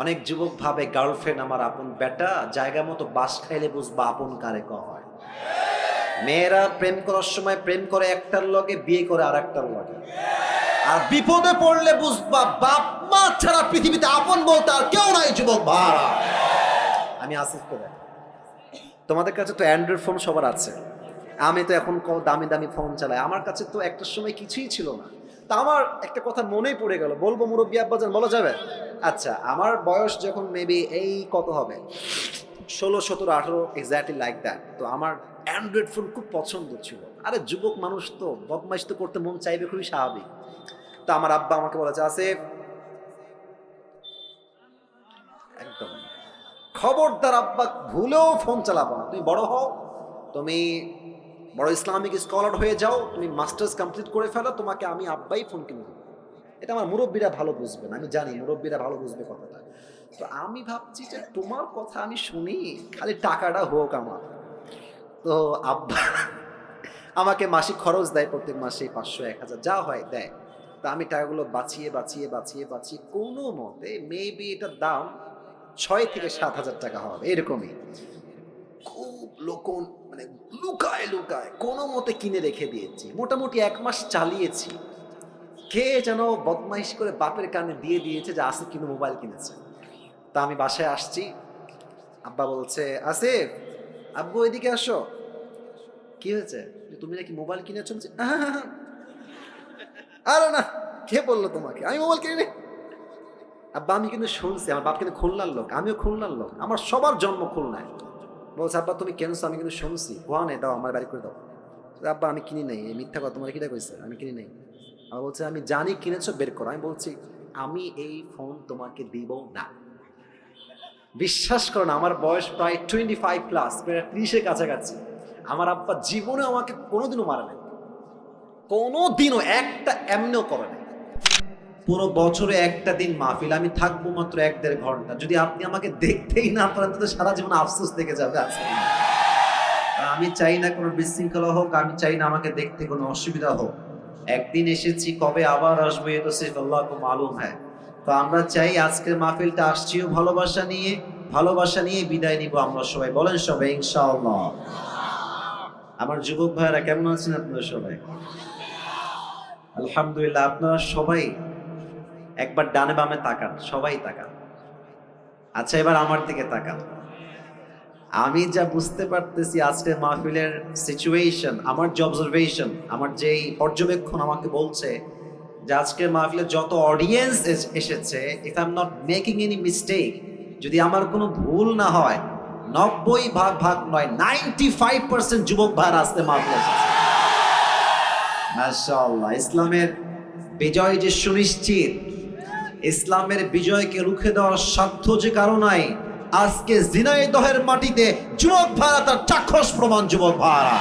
অনেক যুবক ভাবে গার্লফ্রেন্ড আমার আপন বেটা, জায়গা মতো বাস খাইলে বুঝবা আপন কারে হয়। মেয়েরা প্রেম করার সময় প্রেম করে একটার লগে, বিয়ে করে আর একটার লগে। আর বিপদে পড়লে বুঝবা বাপ মা ছাড়া পৃথিবীতে আপন বলতে আর কেউ নাই যুবক ভাড়া। আমি আসিফ তো দেখ, তোমাদের কাছে তো অ্যান্ড্রয়েড ফোন সবার আছে, আমি তো এখন দামি দামি ফোন চালাই। আমার কাছে তো একটা সময় কিছুই ছিল না। তা আমার একটা কথা মনেই পড়ে গেল, বলবো মুরব্বী আব্বাজান, বলা যাবে? আচ্ছা, আমার বয়স যখন মেবি এই কত হবে, 16, 17, 18, এক্স্যাক্টলি লাইক দ্যাট। তো আমার অ্যান্ড্রয়েড ফোন খুব পছন্দ ছিল। আরে যুবক মানুষ তো বদমাইশ তো করতে মন চাইবে, খুবই স্বাভাবিক। তো আমার আব্বা আমাকে বলেছে, আসিফ একদম খবরদার আব্বা, ভুলেও ফোন চালাবো না, তুমি বড় হও, তুমি বড় ইসলামিক স্কলার হয়ে যাও, তুমি মাস্টার্স কমপ্লিট করে ফেলো, তোমাকে আমি আব্বাই ফোন কিনে দেবো। এটা আমার মুরব্বীরা ভালো বুঝবেন, আমি জানি মুরব্বীরা ভালো বুঝবে কথাটা। তো আমি ভাবছি যে তোমার কথা আমি শুনি, খালি টাকাটা হোক আমার। তো আব্বা আমাকে মাসিক খরচ দেয়, প্রত্যেক মাসে 500, 1000 যা হয় দেয়। তো আমি টাকাগুলো বাঁচিয়ে বাঁচিয়ে বাঁচিয়ে বাঁচিয়ে কোনো মতে মেবি এটার দাম 6 থেকে 7 হাজার টাকা হবে এরকমই। খুব লোকন মানে লুকায় লুকায় কোনো মতে কিনে রেখে দিয়েছি, মোটামুটি 1 মাস চালিয়েছি। কে যেন বদমাইশ করে বাপের কানে দিয়ে দিয়েছে যে আসিফ কিন্তু মোবাইল কিনেছে। তা আমি বাসায় আসছি, আব্বা বলছে, আসিফ আব্বু এদিকে আসো। কি হয়েছে? তুমি নাকি মোবাইল কিনেছো? বলছে, আরে না, কে বললো তোমাকে আমি মোবাইল কিনে? আব্বা আমি কিন্তু শুনছি, আমার বাপ কিন্তু খুলনার লোক, আমিও খুলনার লোক, আমার সবার জন্ম খুলনায়। বলছে, আব্বা তুমি কেনছো? আমি কিন্তু শুনছি। ওয়ানে দাও, আমার বাড়ি করে দাও। আব্বা আমি কিনি নাই, এই মিথ্যা কথা, তোমার কিটা কইছে? আমি কিনি নাই। আমার বলছে, আমি জানি কিনেছো, বের করো। আমি বলছি, আমি এই ফোন তোমাকে দিব না। বিশ্বাস করো না, আমার বয়স প্রায় 25+, প্রায় 30-এর কাছাকাছি। আমার আব্বা জীবনে আমাকে কোনোদিনও মারে নাই, কোনোদিনও একটা এমনিও করে নাই। পুরো বছরে একটা দিন মাহফিল, আমি থাকবো মাত্র 1-1.5 ঘন্টা। যদি আপনি আমাকে দেখতেই না পারেন তো সারা জীবন আফসোস থেকে যাবে। আজকে আমি চাই না কোনো বিশৃঙ্খলা হোক, আমি চাই না আমাকে দেখতে কোনো অসুবিধা হোক। একদিন এসেছি, কবে আবার আসবো এ তো সির্ফ আল্লাহকে মালুম হ্যায়। তো আমরা চাই আজকের মাহফিলটা আসছিও ভালোবাসা নিয়ে বিদায় নিব আমরা সবাই। বলেন সবাই ইনশাআল্লাহ। আমার যুবক ভাইয়েরা কেমন আছেন আপনারা সবাই? আলহামদুলিল্লাহ। আপনারা সবাই একবার ডানে বামে তাকান, সবাই তাকান। আচ্ছা, এবার আমার দিকে তাকান। আমি যা বুঝতে পারতেছি আজকের মাহফিলের সিচুয়েশন, আমার যে অবজারভেশন, আমার যেই পর্যবেক্ষণ আমাকে বলছে যে আজকের মাহফিলে যত অডিয়েন্স এসেছে, if I am not making any mistake, যদি আমার কোনো ভুল না হয়, 90 ভাগ নয়, 95% যুবক ভাইরা আজকে মাহফিলে এসেছে। মাশাআল্লাহ। ইসলামের বিজয় যে সুনিশ্চিত, ইসলামের বিজয়কে রুখে দেওয়ার সাধ্য যে কারো নাই, আজকে ঝিনাইদহের মাটিতে যুবক ভাইরা তার চাক্ষুষ প্রমাণ। যুবক ভাইরা,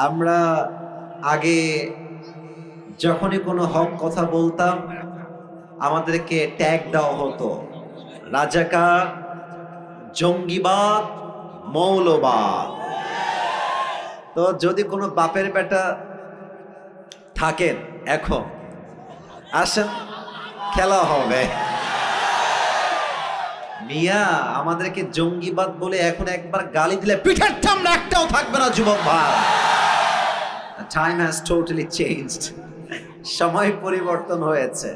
আমরা আগে যখনই কোনো হক কথা বলতাম আমাদেরকে ট্যাগ দেওয়া হতো রাজাকার, জঙ্গিবাদ, মৌলবাদ। তো যদি কোনো বাপের বেটা থাকেন এখন আসেন, খেলা হবে। মিয়া আমাদেরকে জঙ্গিবাদ বলে এখন একবার গালি দিলে পিঠের চামড়া একটাও থাকবে না যুবক ভাই। Time has totally changed. সময় পরিবর্তন হয়েছে।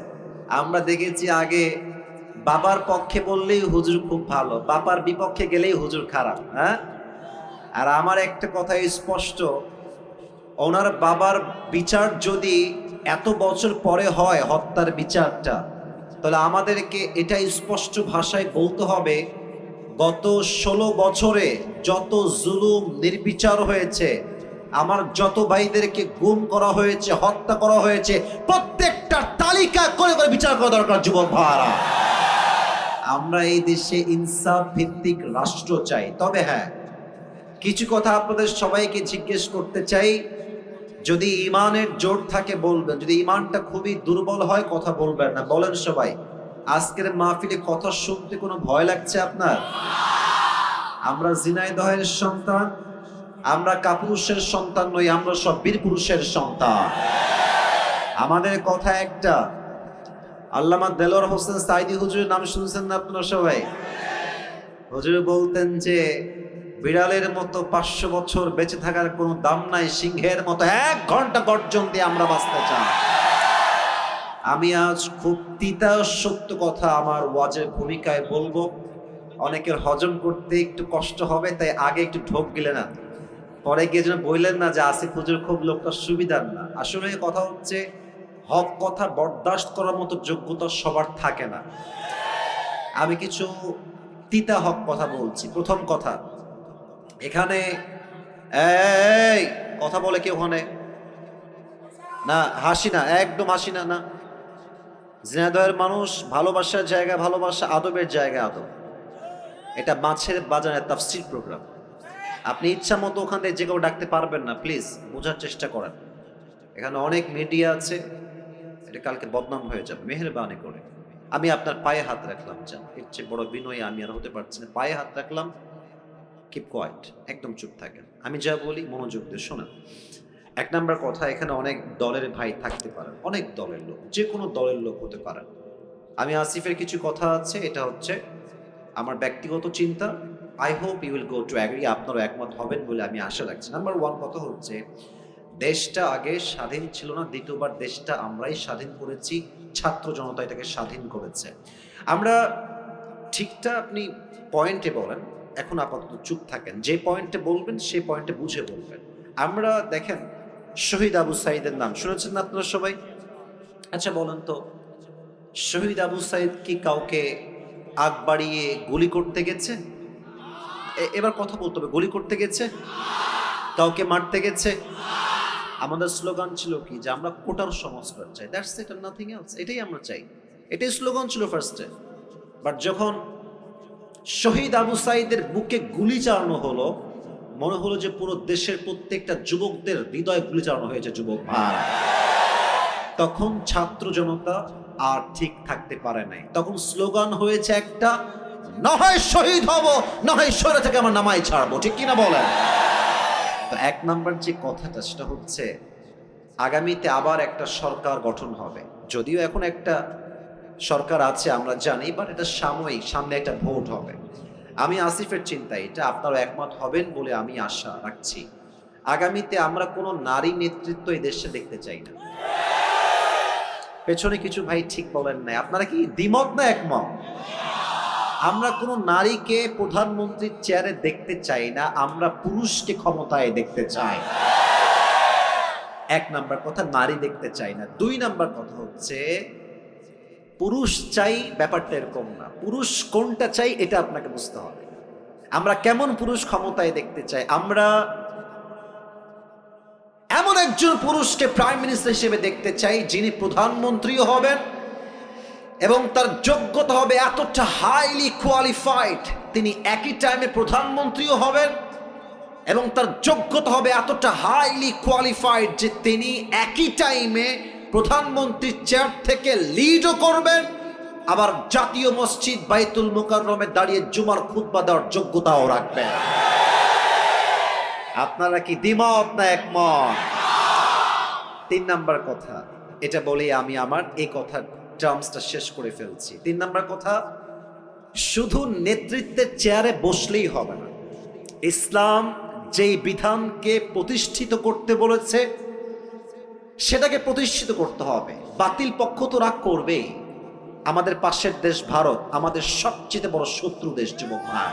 আমরা দেখেছি আগে বাবার পক্ষে বললেই হুজুর খুব ভালো, বাবার বিপক্ষে গেলেই হুজুর খারাপ। হ্যাঁ, আর আমার একটা কথা স্পষ্ট, ওনার বাবার বিচার যদি এত বছর পরে হয়, হত্যার বিচারটা, তাহলে আমাদেরকে এটা স্পষ্ট ভাষায় বলতে হবে, গত 16 বছরে যত জুলুম নির্বিচার হয়েছে, আমার যত ভাইদেরকে গুম করা হয়েছে, হত্যা করা হয়েছে, প্রত্যেকটা তালিকা করে করে বিচার করা দরকার যুবক ভাইরা। আমরা এই দেশে ইনসাফ ভিত্তিক রাষ্ট্র চাই। তবে হ্যাঁ, কিছু কথা আপনাদের সবাইকে জিজ্ঞেস করতে চাই। যদি ইমানের জোর থাকে বলবেন, যদি ইমানটা খুবই দুর্বল হয় কথা বলবেন না। বলেন সবাই, আজকের মাহফিলে কথা শুনতে কোনো ভয় লাগছে আপনার? আমরা ঝিনাইদহের সন্তান, আমরা কাপুরুষের সন্তান নই, আমরা সব বীর পুরুষের সন্তান। আমাদের কথা একটা, আল্লামা দেলোয়ার হোসেন সাইদি হুজুরের নাম শুনছেন না আপনারা সবাই? হুজুর বলতেন যে বিড়ালের মতো 500 বছর বেঁচে থাকার কোনো দাম নাই, সিংহের মতো 1 ঘন্টা গর্জন দিয়ে আমরা বাঁচতে চাই। আমি আজ খুব তিতা সত্য কথা আমার ওয়াজের ভূমিকায় বলবো, অনেকের হজম করতে একটু কষ্ট হবে, তাই আগে একটু ঢোক গিলে না, পরে গিয়ে যেন বললেন না যে আসিফ হুজুর খুব লোকটা সুবিধার না। আসলে কথা হচ্ছে হক কথা বরদাস্ত করার মতো যোগ্যতা সবার থাকে না। আমি কিছু তিতা হক কথা বলছি। প্রথম কথা, এখানে এই কথা বলে কি ওখানে না, হাসি না, একদম হাসি না। না, ঝিনাইদহের মানুষ ভালোবাসার জায়গা ভালোবাসা, আদবের জায়গা আদব। এটা মাছের বাজারের তাফসীর প্রোগ্রাম। আপনি ইচ্ছা মতো ওখান থেকে যে কেউ ডাকতে পারবেন না, প্লিজ বোঝার চেষ্টা করেন। এখানে অনেক মিডিয়া আছে, এটা কালকে বদনাম হয়ে যাবে, মেহেরবানি করে। আমি আপনার পায়ে হাত রাখলাম, যান, এর চেয়ে বড় বিনয়ী আমি আর হতে পারছি না। পায়ে হাত রাখলাম, কিপ কোয়াইট, একদম চুপ থাকেন। আমি যা বলি মনোযোগ দিয়ে শোনেন। 1 নাম্বার কথা, এখানে অনেক দলের ভাই থাকতে পারেন, অনেক দলের লোক, যে কোনো দলের লোক হতে পারেন। আমি আসিফের কিছু কথা আছে, এটা হচ্ছে আমার ব্যক্তিগত চিন্তা। I hope you will go to agree, আপনারা একমত হবেন বলে আমি আশা রাখছি। নাম্বার 1 কথা হচ্ছে, দেশটা আগে স্বাধীন ছিল না, দ্বিতীয়বার দেশটা আমরাই স্বাধীন করেছি, ছাত্র জনতা এটাকে স্বাধীন করেছে। আমরা ঠিকটা আপনি পয়েন্টে বলেন, এখন আপাতত চুপ থাকেন, যে পয়েন্টে বলবেন সেই পয়েন্টে বুঝে বলবেন। আমরা দেখেন, শহীদ আবু সাইদের নাম শুনেছেন না আপনারা সবাই? আচ্ছা বলেন তো, শহীদ আবু সাইদ কি কাউকে আগ বাড়িয়ে গুলি করতে গেছে? এবার কথা বলতে হবে, গুলি করতে গেছে? কাউকে মারতে গেছে? আমাদের স্লোগান ছিল কি, যে আমরা কোটার সংস্কার চাই, that's it and nothing else. এটাই আমরা চাই, এটাই স্লোগান ছিল ফার্স্টে। বাট যখন শহীদ আবু সাইদের বুকে গুলি চালানো হলো, মনে হলো যে পুরো দেশের প্রত্যেকটা যুবকদের হৃদয়ে গুলি চালানো হয়েছে, যুবক ভাই। তখন ছাত্র জনতা আর ঠিক থাকতে পারে নাই, তখন স্লোগান হয়েছে একটা, না হয় শহীদ হব, না হয় শহরে থেকে আমার নামাই ছাড়বো, ঠিক কিনা বলেন? তো 1 নাম্বার যে কথাটা, সেটা হচ্ছে আগামীতে আবার একটা সরকার গঠন হবে। যদিও এখন একটা সরকার আছে আমরা জানি, বাট এটা সাময়িক, সামনে একটা ভোট হবে। আমি আসিফের চিন্তা এটা, আপনারা একমত হবেন বলে আমি আশা রাখছি। আগামীতে আমরা কোনো নারী নেতৃত্ব এই দেশে দেখতে চাই না। পেছনে কিছু ভাই ঠিক বলেন নাই, আপনারা কি দ্বিমত না একমত? আমরা কোনো নারীকে প্রধানমন্ত্রীর চেয়ারে দেখতে চাই না, আমরা পুরুষকে ক্ষমতায় দেখতে চাই। 1 নাম্বার কথা, নারী দেখতে চাই না। 2 নাম্বার কথা হচ্ছে, পুরুষ চাই ব্যাপারটা এরকম না, পুরুষ কোনটা চাই এটা আপনাকে বুঝতে হবে। আমরা কেমন পুরুষ ক্ষমতায় দেখতে চাই? আমরা এমন একজন পুরুষকে প্রাইম মিনিস্টার হিসেবে দেখতে চাই, যিনি প্রধানমন্ত্রীও হবেন এবং তার যোগ্যতা হবে এতটা হাইলি কোয়ালিফাইড, তিনি একই টাইমে প্রধানমন্ত্রীও হবেন এবং তার যোগ্যতা হবে এতটা হাইলি কোয়ালিফাইড যে তিনি একই টাইমে প্রধানমন্ত্রীর চেয়ার থেকে লিডও করবেন, আবার জাতীয় মসজিদ বাইতুল মুকাররমে দাঁড়িয়ে জুমার খুতবা দেওয়ার যোগ্যতাও রাখবেন। আপনারা কি দ্বিমত না একমত? 3 নাম্বার কথা, এটা বলে আমি আমার এই কথার টার্মসটা শেষ করে ফেলছি। 3 নাম্বার কথা, শুধু নেতৃত্বের চেয়ারে বসলেই হবে না। ইসলাম যেই বিধানকে প্রতিষ্ঠিত করতে বলেছে সেটাকে প্রতিষ্ঠিত করতে হবে। বাতিল পক্ষ তো রাগ করবেই। আমাদের পাশের দেশ ভারত আমাদের সবচেয়ে বড় শত্রু দেশ, যুবক ভাই।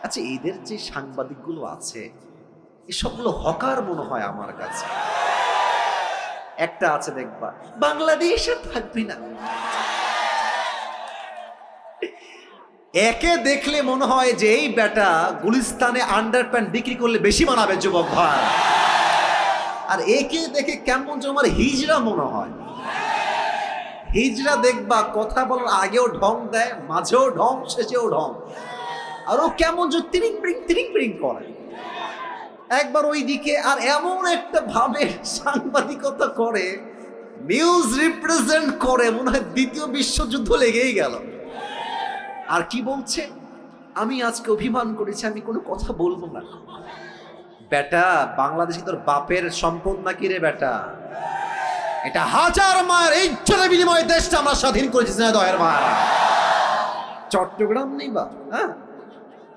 আচ্ছা, এদের যে সাংবাদিকগুলো আছে, এসবগুলো হকার মনে হয় আমার কাছে। একটা আছে দেখবা, বাংলাদেশ আর থাকবি না, একে দেখলে মনে হয় যে এই বেটা গুলিস্তানে আন্ডারপ্যান্ট বিক্রি করলে বেশি মানাবে, যুবক ভাই। আর একে দেখে কেমন যেন আমার হিজড়া মনে হয়। হিজড়া দেখবা কথা বলার আগেও ঢং দেয়, মাঝেও ঢং, শেষেও ঢং, আর ও কেমন যে তিরিং বিরিং করে একবার ওই দিকে, আর এমন একটা ভাবে সাংবাদিকতা করে, নিউজ রিপ্রেজেন্ট করে, মনে হয় 2য় বিশ্বযুদ্ধ লেগেই গেল। আর কি বলছে, আমি আজকে অভিমান করেছি, আমি কোনো কথা বলবো না। বেটা, বাংলাদেশে তোর বাপের সম্পদ নাকি রে বেটা? এটা হাজার মায়ের ইজ্জতের বিনিময়ে দেশটা আমরা স্বাধীন করেছি দয়ের মায়েরা। চট্টগ্রাম নেই বা হ্যাঁ,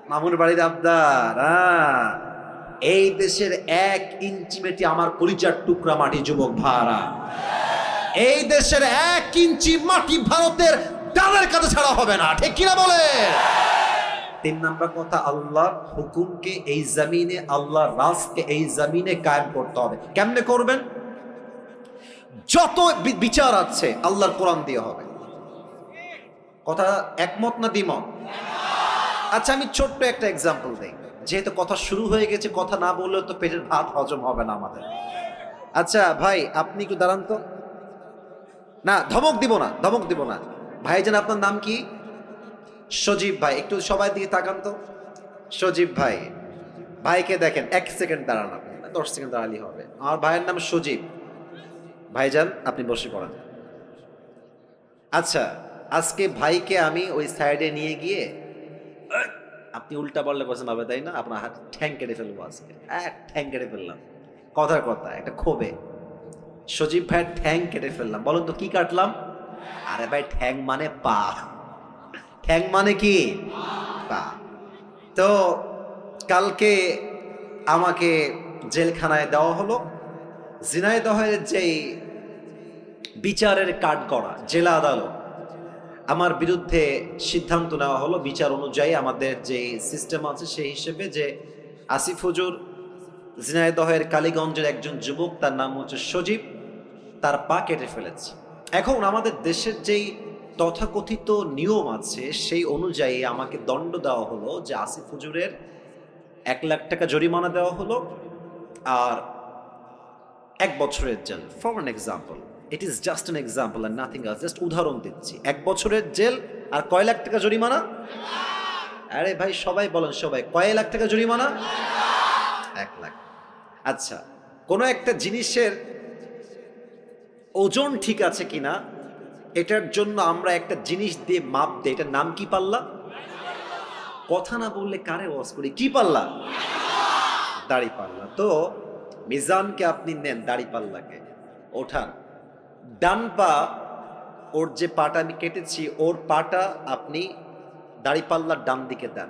মামুর বাড়ির আবদার। এই দেশের 1 ইঞ্চি মেটি আমার কলিজার টুকরা মাটি যুবক ভাড়া। এই দেশের 1 ইঞ্চি মাটি ভারতের ডালের কাছে ছাড়া হবে না, ঠিক কিনা বলে? 3 নাম্বার কথা, আল্লাহর হুকুমকে এই জমিনে, আল্লাহর রাজকে এই জমিনে কায়েম করতে হবে। কেমনে করবেন? যত বিচার আছে আল্লাহর কোরআন দিয়ে হবে। কথা একমত না দ্বিমত? আচ্ছা, আমি ছোট্ট একটা এক্সাম্পল দেই, যেহেতু কথা শুরু হয়ে গেছে, কথা না বললেও তো পেটের ভাত হজম হবে না আমাদের। আচ্ছা ভাই, আপনি একটু দাঁড়ান তো। না, ধমক দিব না, ধমক দিব না। ভাইজান, আপনার নাম কি? সজীব ভাই। একটু সবাই দিয়ে তাকান তো। সজীব ভাই, ভাইকে দেখেন। 1 সেকেন্ড দাঁড়ান, আপনি 10 সেকেন্ড দাঁড়ালেই হবে। আমার ভাইয়ের নাম সজীব। ভাইজান, আপনি বসে পড়েন। আচ্ছা, আজকে ভাইকে আমি ওই সাইডে নিয়ে গিয়ে, আপনি উল্টা পাল্টা করছেন ভাবে, তাই না? আপনার হাত ঠ্যাং কেটে ফেলবো আজকে। ঠ্যাং কেটে ফেললাম, কথার কথা, একটা ক্ষোভে সজীব ভাইয়ের ঠ্যাং কেটে ফেললাম। বলুন তো কি কাটলাম? আরে ভাই, ঠ্যাং মানে পা। ঠ্যাং মানে কি? পা। তো কালকে আমাকে জেলখানায় দেওয়া হলো। ঝিনাইদহের যেই বিচারের কাঠগড়া জেলা আদালত, আমার বিরুদ্ধে সিদ্ধান্ত নেওয়া হলো বিচার অনুযায়ী, আমাদের যে সিস্টেম আছে সেই হিসেবে, যে আসিফ হুজুর ঝিনাইদহের কালীগঞ্জের একজন যুবক, তার নাম হচ্ছে সজীব, তার পা কেটে ফেলেছে। এখন আমাদের দেশের যেই তথাকথিত নিয়ম আছে সেই অনুযায়ী আমাকে দণ্ড দেওয়া হলো, যে আসিফ হুজুরের 1 লাখ টাকা জরিমানা দেওয়া হলো আর 1 বছরের জেল। For an example, it is just an example and nothing else, just উদাহরণ দিচ্ছি। 1 বছরের জেল আর কয় লাখ টাকা জরিমানা? আরে ভাই সবাই বলেন, সবাই কয় লাখ টাকা জরিমানা? 1 লাখ। আচ্ছা, কোনো একটা জিনিসের ওজন ঠিক আছে কিনা এটার জন্য আমরা একটা জিনিস দিয়ে মাপ দিই, এটার নাম কি? পাল্লা। কথা না বললে কারে ওয়াজ করি? কি পাল্লা? দাড়ি পাল্লা। তো মিজানকে আপনি নেন, দাড়ি পাল্লাকে ওঠান, ডান পা, ওর যে পাটা আমি কেটেছি ওর পাটা আপনি দাড়ি পাল্লার ডান দিকে দেন।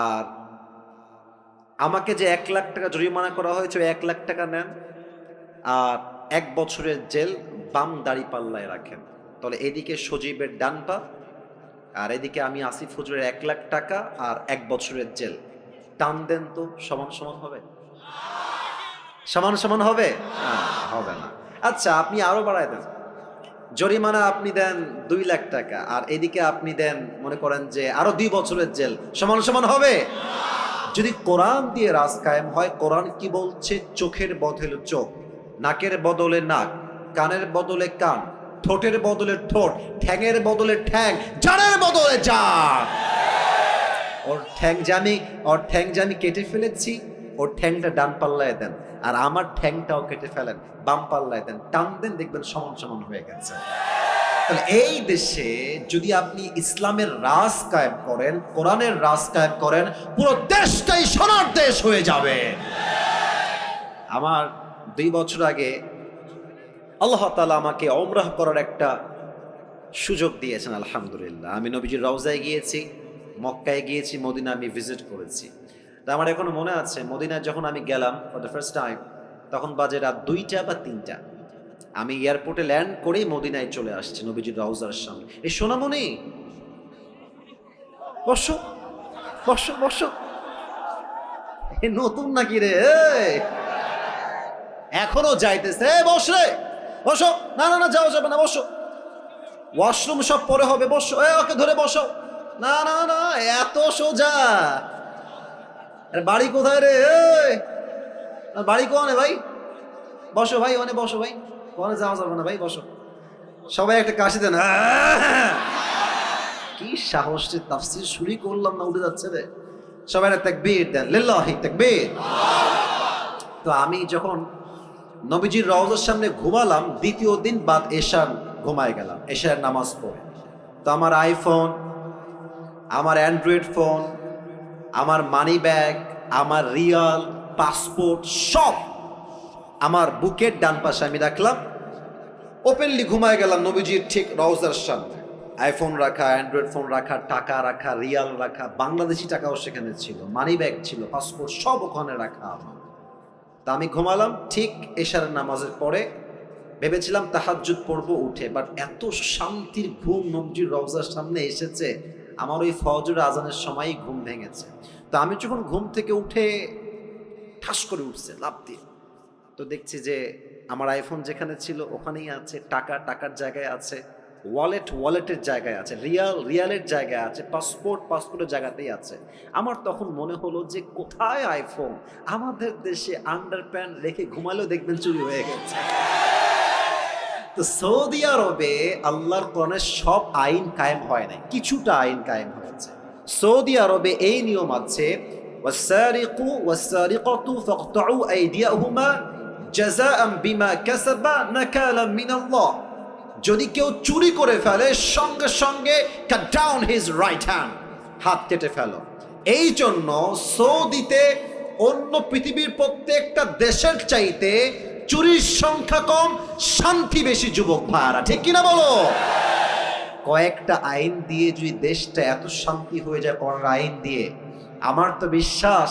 আর আমাকে যে 1 লাখ টাকা জরিমানা করা হয়েছে, 1 লাখ টাকা নেন আর 1 বছরের জেল বাম দাড়ি পাল্লায় রাখেন। তাহলে এদিকে সজীবের ডান পা আর এদিকে আমি আসিফ হুজুরের 1 লাখ টাকা আর 1 বছরের জেল। টান দেন তো, সমান সমান হবে? সমান সমান হবে? হবে না। আচ্ছা, আপনি আরো বাড়ায় দেন, জরিমানা আপনি দেন 2 লাখ টাকা আর এদিকে আপনি দেন মনে করেন যে আরো 2 বছরের জেল। সমান সমান হবে? যদি কোরআন দিয়ে রাজ কায়েম হয়, কোরআন কি বলছে? চোখের বদলে চোখ, নাকের বদলে নাক, কানের বদলে কান, ঠোঁটের বদলে ঠোঁট, ঠ্যাঙের বদলে ঠ্যাং, জানের বদলে জান। ওর ঠ্যাং জানি কেটে ফেলেছি, ওর ঠ্যাংটা ডান পাল্লায় দেন আর আমার ঠ্যাংটাও কেটে ফেলেন, বাম পাল্লায় দেন, টান দেন, দেখবেন সমান সমান হয়ে গেছে। তাহলে এই দেশে যদি আপনি ইসলামের রাজ কায়েম করেন, কোরআনের রাজ কায়েম করেন, পুরো দেশটাই সোনার দেশ হয়ে যাবে। আমার 2 বছর আগে আল্লাহ তাআলা আমাকে উমরাহ করার একটা সুযোগ দিয়েছেন, আলহামদুলিল্লাহ। আমি নবীজির রওজায় গিয়েছি, মক্কায় গিয়েছি, মদিনা আমি ভিজিট করেছি। তা আমার এখনো মনে আছে, মদিনায় যখন আমি গেলাম ফর দ্য ফার্স্ট টাইম, তখন বাজে রাত 2টা বা 3টা। আমি এয়ারপোর্টে ল্যান্ড করেই মদিনায় চলে আসছি, নবীজির রওজার সামনে। এই সোনামণি, বসো বসো বসো। এ নতুন নাকি রে? এখনো যাইতেছে? বস রে, বসো। না না না, যাও, যাবে না, বসো। ওয়াশরুম সব পরে হবে, বসো। ওকে ধরে বসো। না না না, এত সোজা? আরে বাড়ি কোথায় রে? বাড়ি কোনে ভাই? বসো ভাই, ওনে বসো ভাই, কোনে যাওয়া যাবে না ভাই, বসো। সবাই একটা কাশি দেন। কি সাহস রে, তাফসীর শুরু করলাম না উঠে যাচ্ছে রে। সবাই একটা তাকবীর দেন, লিল্লাহি তাকবীর। তো আমি যখন নবীজির রওজার সামনে ঘুমালাম, 2য় দিন বাদ এশার ঘুমায় গেলাম, এশার নামাজ পড়ে। তো আমার আইফোন, আমার অ্যান্ড্রয়েড ফোন, আমার মানি ব্যাগ, আমার রিয়াল, পাসপোর্ট সব আমার বুকের ডান পাশে আমি রাখলাম। ওপেনলি ঘুমায় গেলাম নবীজির ঠিক রওজার সামনে। আইফোন রাখা, অ্যান্ড্রয়েড ফোন রাখা, টাকা রাখা, রিয়াল রাখা, বাংলাদেশি টাকাও সেখানে ছিল, মানি ব্যাগ ছিল, পাসপোর্ট সব ওখানে রাখা আমার। তা আমি ঘুমালাম ঠিক এশার নামাজের পরে। ভেবেছিলাম তাহাজ্জুদ পড়বো উঠে, বাট এত শান্তির ঘুম নবীজির রওজার সামনে এসেছে, আমার ওই ফজর আজানের সময়ই ঘুম ভেঙেছে। তো আমি যখন ঘুম থেকে উঠে ঠাস করে উঠছে লাফ দিয়ে, তো দেখছি যে আমার আইফোন যেখানে ছিল ওখানেই আছে, টাকা টাকার জায়গায় আছে, ওয়ালেটের জায়গায় আছে, রিয়ালের জায়গায় আছে, পাসপোর্টের জায়গাতেই আছে। আমার তখন মনে হলো যে কোথায় আইফোন, আমাদের দেশে আন্ডারপ্যান্ট রেখে ঘুমালেও দেখবেন চুরি হয়ে গেছে। তো সৌদি আরবে আল্লাহর কোরআনের সব আইন কায়েম হয় নাই, কিছুটা আইন কায়েম হয়েছে। সৌদি আরবে এই নিয়ম আছে, ওয়াসারিকু ওয়াসারিকাতু ফাকতাউ আইদিয়াহুমা জাযাআন বিমা কাসাবা নাকালাম মিনাল্লাহ। যদি কেউ চুরি করে ফেলে সঙ্গে সঙ্গে cut down his right hand, হাত কেটে ফেলো। এই জন্য সৌদিতে অন্য পৃথিবীর প্রত্যেকটা দেশের চাইতে চুরির সংখ্যা কম, শান্তি বেশি। যুবক ভাইরা ঠিক কিনা বলো? কয়েকটা আইন দিয়ে যদি দেশটা এত শান্তি হয়ে যায় কোরআন আইন দিয়ে, আমার তো বিশ্বাস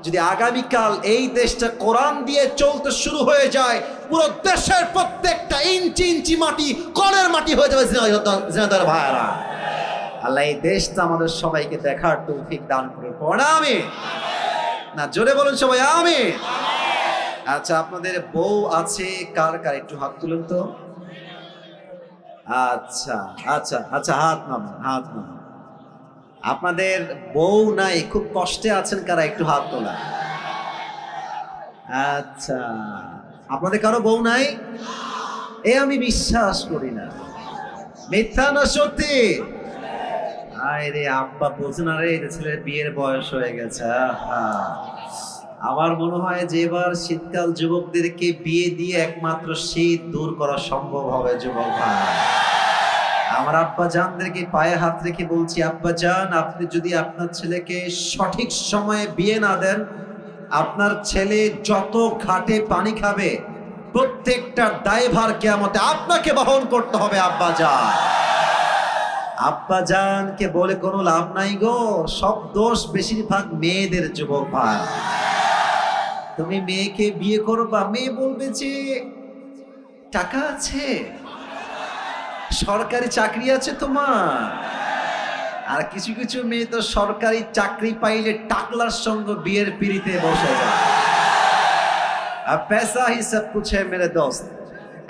যদি আগামীকাল এই দেশটা কোরআন দিয়ে চলতে শুরু হয়ে যায়, পুরো দেশের প্রত্যেকটা ইঞ্চি ইঞ্চি মাটি কলের মাটি হয়ে যাবে। জিনাদার ভাইরা, আল্লাহ এই দেশটা আমাদের সবাইকে দেখার তৌফিক দান করে পড়া আমি না, জোরে বলুন সবাই আমি। আচ্ছা, আপনাদের বউ আছে কার কার একটু হাত তুলুন তো। আচ্ছা আচ্ছা আচ্ছা, হাত নামান। আপনাদের বউ নাই, খুব কষ্টে আছেন কারা, একটু হাত তোলা। আচ্ছা, আপনাদের কারো বউ নাই? আমি বিশ্বাস করি না, মিথ্যা না সত্যি? আরে আব্বা বোঝে না রে, ছেলের বিয়ের বয়স হয়ে গেছে। আমার মনে হয় যে এবার শীতকাল যুবকদেরকে বিয়ে দিয়ে একমাত্র শীত দূর করা সম্ভব হবে। যুবক ভাই, আমার আব্বা জানদেরকে পায়ে হাত রেখে বলছি, আব্বা জান, আপনি যদি আপনার ছেলেকে সঠিক সময়ে বিয়ে না দেন, আপনার ছেলে যত ঘাটে পানি খাবে প্রত্যেকটা দায়ভার কিয়ামতে আপনাকে বহন করতে হবে। আব্বা জান, আব্বা জানকে বলে কোনো লাভ নাই গো, সব দোষ বেশিরভাগ মেয়েদের। যুবক ভাই, তুমি মেয়েকে বিয়ে করবা, মেয়ে বলবে যে টাকা আছে, সরকারি চাকরি আছে তোমার। আর কিছু কিছু মেয়ে তো সরকারি চাকরি পাইলে টাকলার সঙ্গে বিয়ের পিড়িতে বসে যায়। আর পেশা হি সব কুছ হ্যায় মেরে দোস্ত।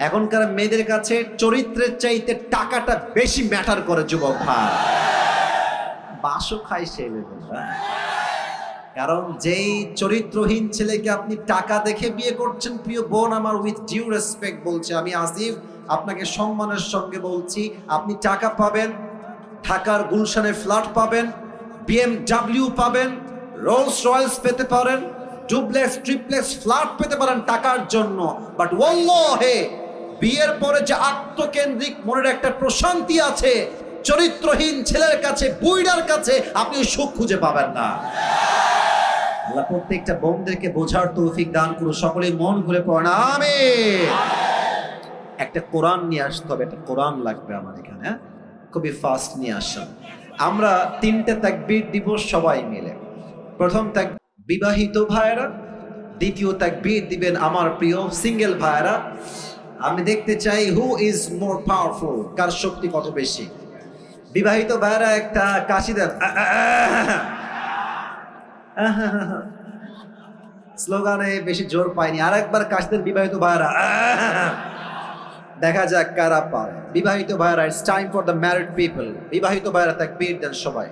এখনকার মেয়েদের কাছে চরিত্রের চাইতে টাকাটা বেশি ম্যাটার করে। যুবক ভাই, বাসও খাই সে লেভেল। কারণ যেই চরিত্রহীন ছেলেকে আপনি টাকা দেখে বিয়ে করছেন, প্রিয় বোন আমার, উইথ ডিউ রেসপেক্ট বলছে, আমি আসিফ আপনাকে সম্মানের সঙ্গে বলছি, আপনি টাকা পাবেন, ঢাকার গুলশানে ফ্ল্যাট পাবেন, BMW পাবেন, রোলস রয়েলস পেতে পারেন, ডুপ্লেক্স ট্রিপ্লেক্স ফ্ল্যাট পেতে পারেন টাকার জন্য। বাট ওয়াল্লাহি বিয়ের পরে যে আত্মকেন্দ্রিক মনের একটা প্রশান্তি আছে, চরিত্রহীন ছেলের কাছে, বুইড়ার কাছে আপনি সুখ খুঁজে পাবেন না। আল্লাহ প্রত্যেকটা বোনদেরকে বোঝার তৌফিক দান করুন। সকলেই মন খুলে পড়েন আমিন। একটা কোরআন নিয়ে আসতে হবে, একটা কোরআন লাগবে আমার এখানে, খুবই ফাস্ট নিয়ে আসেন। আমরা 3টে তাকবীর দিব সবাই মিলে। প্রথম তাকবীর বিবাহিত ভাইরা, দ্বিতীয় তাকবীর দিবেন আমার প্রিয় সিঙ্গেল ভাইরা। আমি দেখতে চাই হু ইজ মোর পাওয়ারফুল, কার শক্তি কত বেশি। বিবাহিত ভাইরা একটা কাশি দেন, স্লোগানে বেশি জোর পাইনি, আর একবার কাশি দেন বিবাহিত ভাইরা, দেখা যাক কারা পারে। বিবাহিত ভাইরা, it's time for the married people. বিবাহিত ভাইরা তাকবীর দেন সবাই,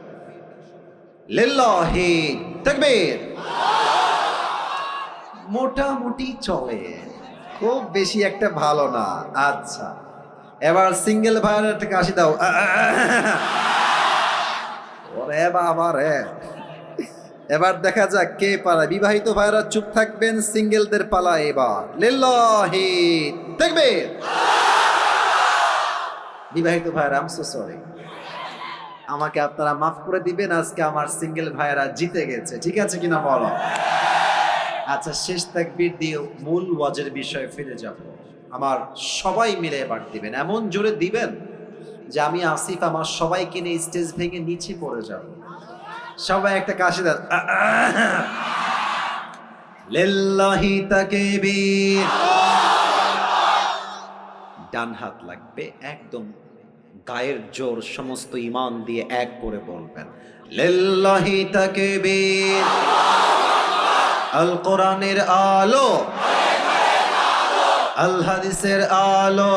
লিল্লাহি তাকবীর। মোটামুটি চলে, খুব বেশি একটা ভালো না। আচ্ছা, এবার সিঙ্গেল ভাইরা একটা কাশি দাও, ওরে বাবা রে। এবার দেখা যাক কে পারে। বিবাহিত ভাইরা চুপ থাকবেন, সিঙ্গেলদের পালা এবার। লিল্লাহি তাকবীর। বিবাহিত ভাইরা, আই এম সো সরি, আমাকে আপনারা মাফ করে দিবেন, আজকে আমার সিঙ্গেল ভাইরা জিতে গেছে, ঠিক আছে কিনা বলো? আচ্ছা, শেষ তাকবীর দিয়ে মূল ওয়াজের বিষয়ে ফিরে যাব। আমার সবাই মিলে এবার দিবেন, এমন জোরে দিবেন যে আমি আসিফ আমার সবাইকে নিয়ে স্টেজ ভেঙে নিচে পড়ে যাব। সবাই একটা কাশি দেন। লিল্লাহি তাকবীর। ডান হাত লাগবে, একদম গায়ের জোর সমস্ত ঈমান দিয়ে এক করে বলবেন লিল্লাহি তাকবীর। আল কোরআনের আলো, আল হাদিসের আলো,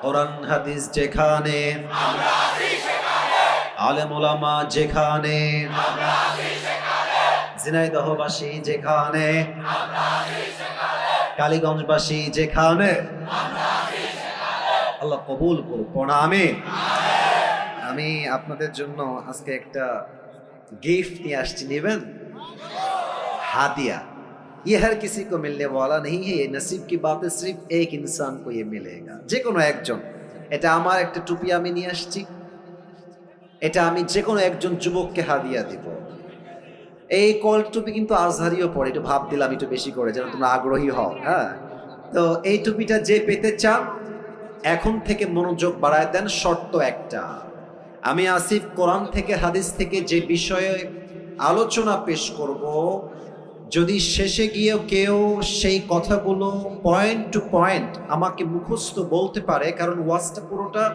কোরআন হাদিস যেখানে, আলেম ওলামা যেখানে, ঝিনাইদহবাসী যেখানে, কালীগঞ্জবাসী যেখানে, আল্লাহ কবুল করুক। আমিন। আমি আপনাদের জন্য আজকে একটা गिफ्ट নিয়ে আসছি, নেবেন? हादिया। ये हर किसी को मिलने वाला नहीं है, ये नसीब की बात है, सिर्फ एक इंसान को ये मिलेगा, যে কোনো একজন। এটা আমার একটা টুপি আমি নিয়ে আসছি, এটা আমি যে কোনো একজন যুবককে হাদিয়া দিব। এই কল টুপি কিন্তু আজহারিও পড়ে, একটু ভাব দিলাম একটু বেশি করে যেন তোমরা আগ্রহী হও। হ্যাঁ, তো এই টুপিটা যে পেতে চান এখন থেকে মনোযোগ বাড়ায় দেন। শর্ত একটা, আমি আসিফ কোরআন থেকে হাদিস থেকে যে বিষয়ে আলোচনা পেশ করব, যদি শেষে গিয়ে কেউ সেই কথাগুলো পয়েন্ট টু পয়েন্ট আমাকে মুখস্থ বলতে পারে, কারণ ওয়াজটা পুরোটা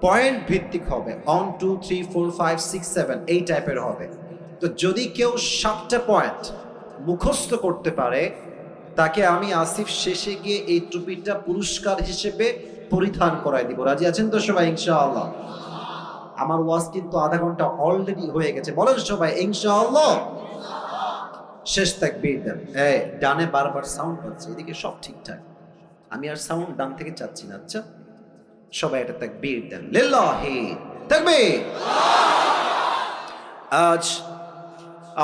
পয়েন্ট ভিত্তিক হবে, 1 2 3 4 5 6 7 এই টাইপের হবে। তো যদি কেউ 7টা পয়েন্ট মুখস্থ করতে পারে, তাকে আমি আসিফ শেষে গিয়ে এই টুপিটা পুরস্কার হিসেবে পরিধান করাই দিব। রাজি আছেন তো সবাই? ইনশাআল্লাহ। আমার ওয়াজ কিন্তু আধা ঘন্টা অলরেডি হয়ে গেছে, বলেন সবাই ইনশাআল্লাহ। শেষ তাকবীর দেন। এই ডানে বারবার সাউন্ড পাচ্ছে, এদিকে সব ঠিকঠাক, আমি আর সাউন্ড ডান থেকে চাচ্ছি না। আচ্ছা, সবাই এটা তাকবীর দেন। লিল্লাহি তাকবীর। আজ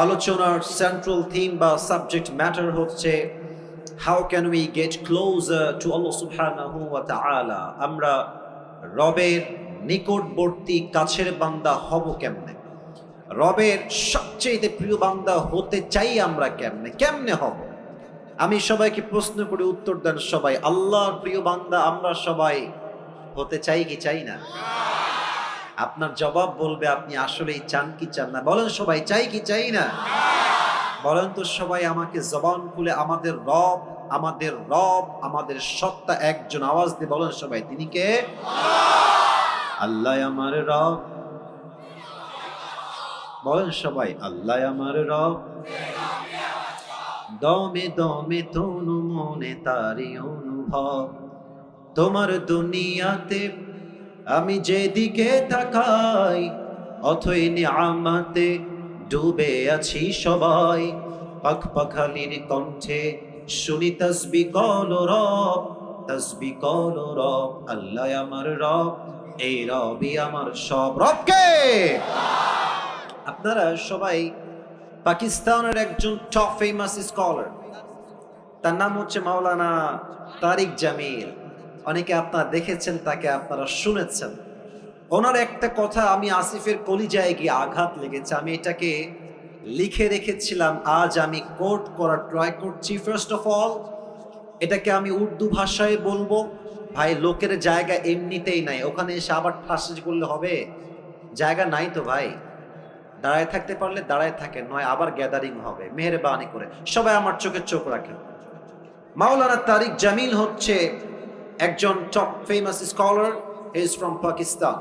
আলোচনার সেন্ট্রাল থিম বা সাবজেক্ট ম্যাটার হচ্ছে how can we get closer to আল্লাহ সুবহানাহু ওয়া তাআলা। আমরা রবের নিকটবর্তী কাছের বান্দা হব কেমনে? রবের সবচেয়ে প্রিয় বান্দা হতে চাই আমরা কেমনে? কেমনে হব? আমি সবাইকে প্রশ্ন করে উত্তর দেন সবাই। আল্লাহর প্রিয় বান্দা আমরা সবাই হতে চাই কি চাই না? আপনার জবাব বলবে আপনি আসলেই চান কি চান না। বলেন সবাই, চাই কি চাই না? বলেন তো সবাই আমাকে জবান খুলে, আমাদের রব, আমাদের রব, আমাদের সত্তা একজন, আওয়াজ দিয়ে বলেন সবাই, তিনি কে? আল্লাহ আমার রব। বলেন সবাই, আল্লাহ আমার রব। দমে দমে তনু মনে তারি অনুভব, তোমার দুনিয়াতে আমি যেদিকে তাকাই, অথই নিয়ামতে ডুবে আছি সবাই। পাখ পাখালির কণ্ঠে শুনি তাসবিহ কল রব, তাসবিহ কল রব। আল্লাহ আমার রব, এই রবই আমার সব। রবকে আপনারা সবাই পাকিস্তানের একজন টপ ফেমাস স্কলার, তার নাম হচ্ছে মাওলানা তারিক জামিল। অনেকে আপনারা দেখেছেন তাকে, আপনারা শুনেছেন। ওনার একটা কথা আমি আসিফের কলিজায় গিয়ে আঘাত লেগেছে, আমি এটাকে লিখে রেখেছিলাম, আজ আমি কোট করার ট্রাই করছি। ফার্স্ট অফ অল এটাকে আমি উর্দু ভাষায় বলবো। ভাই, লোকের জায়গা এমনিতেই নাই, ওখানে এসে আবার ঠাসি করলে হবে? জায়গা নাই তো ভাই, দাঁড়ায় থাকতে পারলে দাঁড়ায় থাকেন, নয় আবার গ্যাদারিং হবে। মেহেরবানি করে সবাই আমার চোখে চোখ রাখেন। মাওলানা তারিক জামিল হচ্ছে একজন top famous scholar, is from Pakistan.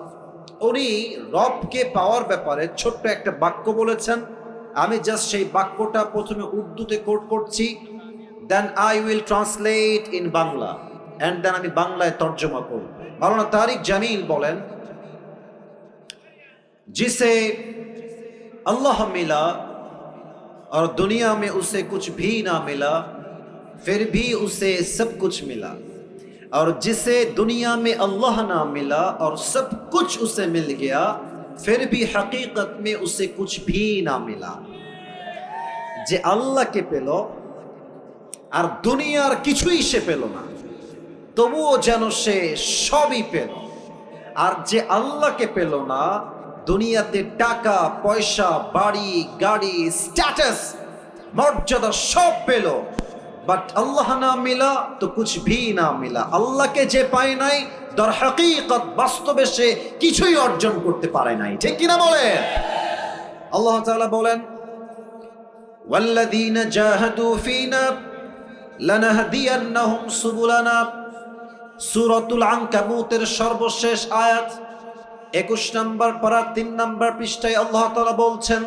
উনি রবকে পাওয়ার ব্যাপারে ছোট্ট একটা বাক্য বলেছেন। আমি জাস্ট সেই বাক্যটা প্রথমে উর্দুতে কোট করছি, then I will translate in Bangla, and then আমি বাংলায় তর্জমা করব। মাওলানা তারিক জামিল বলেন, जिसे अल्लाह मिला और दुनिया में उसे कुछ भी ना मिला, फिर भी उसे सब कुछ मिला, और जिसे दुनिया में अल्लाह ना मिला और सब कुछ उसे मिल गया, फिर भी हकीकत में उसे कुछ भी ना मिला। যে আল্লাহকে পেল আর দুনিয়ার কিছুই সে পেল না, তবুও যেন সে সবই পেল। আর যে আল্লাহকে পেল না, দুনিয়াতে টাকা পয়সা, বাড়ি গাড়ি, স্ট্যাটাস, মর্যাদা সব পেল, বাট আল্লাহ না মিলা তো কুছ ভি না মিলা। আল্লাহকে যে পায় নাই, দর হাকিকত বাস্তবে সে কিছুই অর্জন করতে পারে নাই। ঠিক কিনা বলে? আল্লাহ তাআলা বলেন, ওয়াল্লাযীনা জাহাদু ফীনা লানাহদিয়ান্নাহুম সুবুলানা। সূরাতুল আনকাবুতের সর্বশেষ আয়াত 21 নম্বর পারা 3 নম্বর পৃষ্ঠায় আল্লাহ তাআলা বলছেন,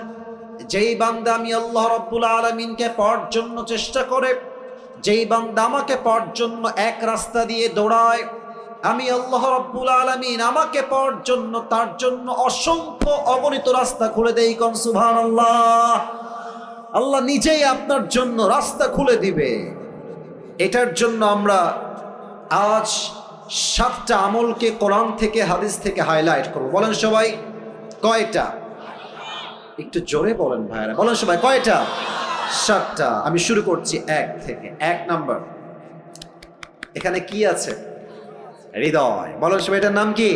যেই বান্দা আমি আল্লাহ রাব্বুল আলামিনকে পাওয়ার জন্য চেষ্টা করে, যেই বান্দা আমাকে পাওয়ার জন্য এক রাস্তা দিয়ে দৌড়ায়, আমি আল্লাহ রাব্বুল আলামিন আমাকে পাওয়ার জন্য তার জন্য অসংখ্য অগণিত রাস্তা খুলে দেই। কোন সুবহানাল্লাহ। আল্লাহ নিজেই আপনার জন্য রাস্তা খুলে দিবে। এটার জন্য আমরা আজ 7টা আমলকে কোরআন থেকে হাদিস থেকে হাইলাইট করব। বলেন সবাই কয়টা? একটু জোরে বলেন ভাইরা, বলেন সবাই কয়টা? 7টা। আমি শুরু করছি 1 থেকে। 1 নাম্বার, এখানে কি আছে? হৃদয়। বলেন সবাই এটার নাম কি?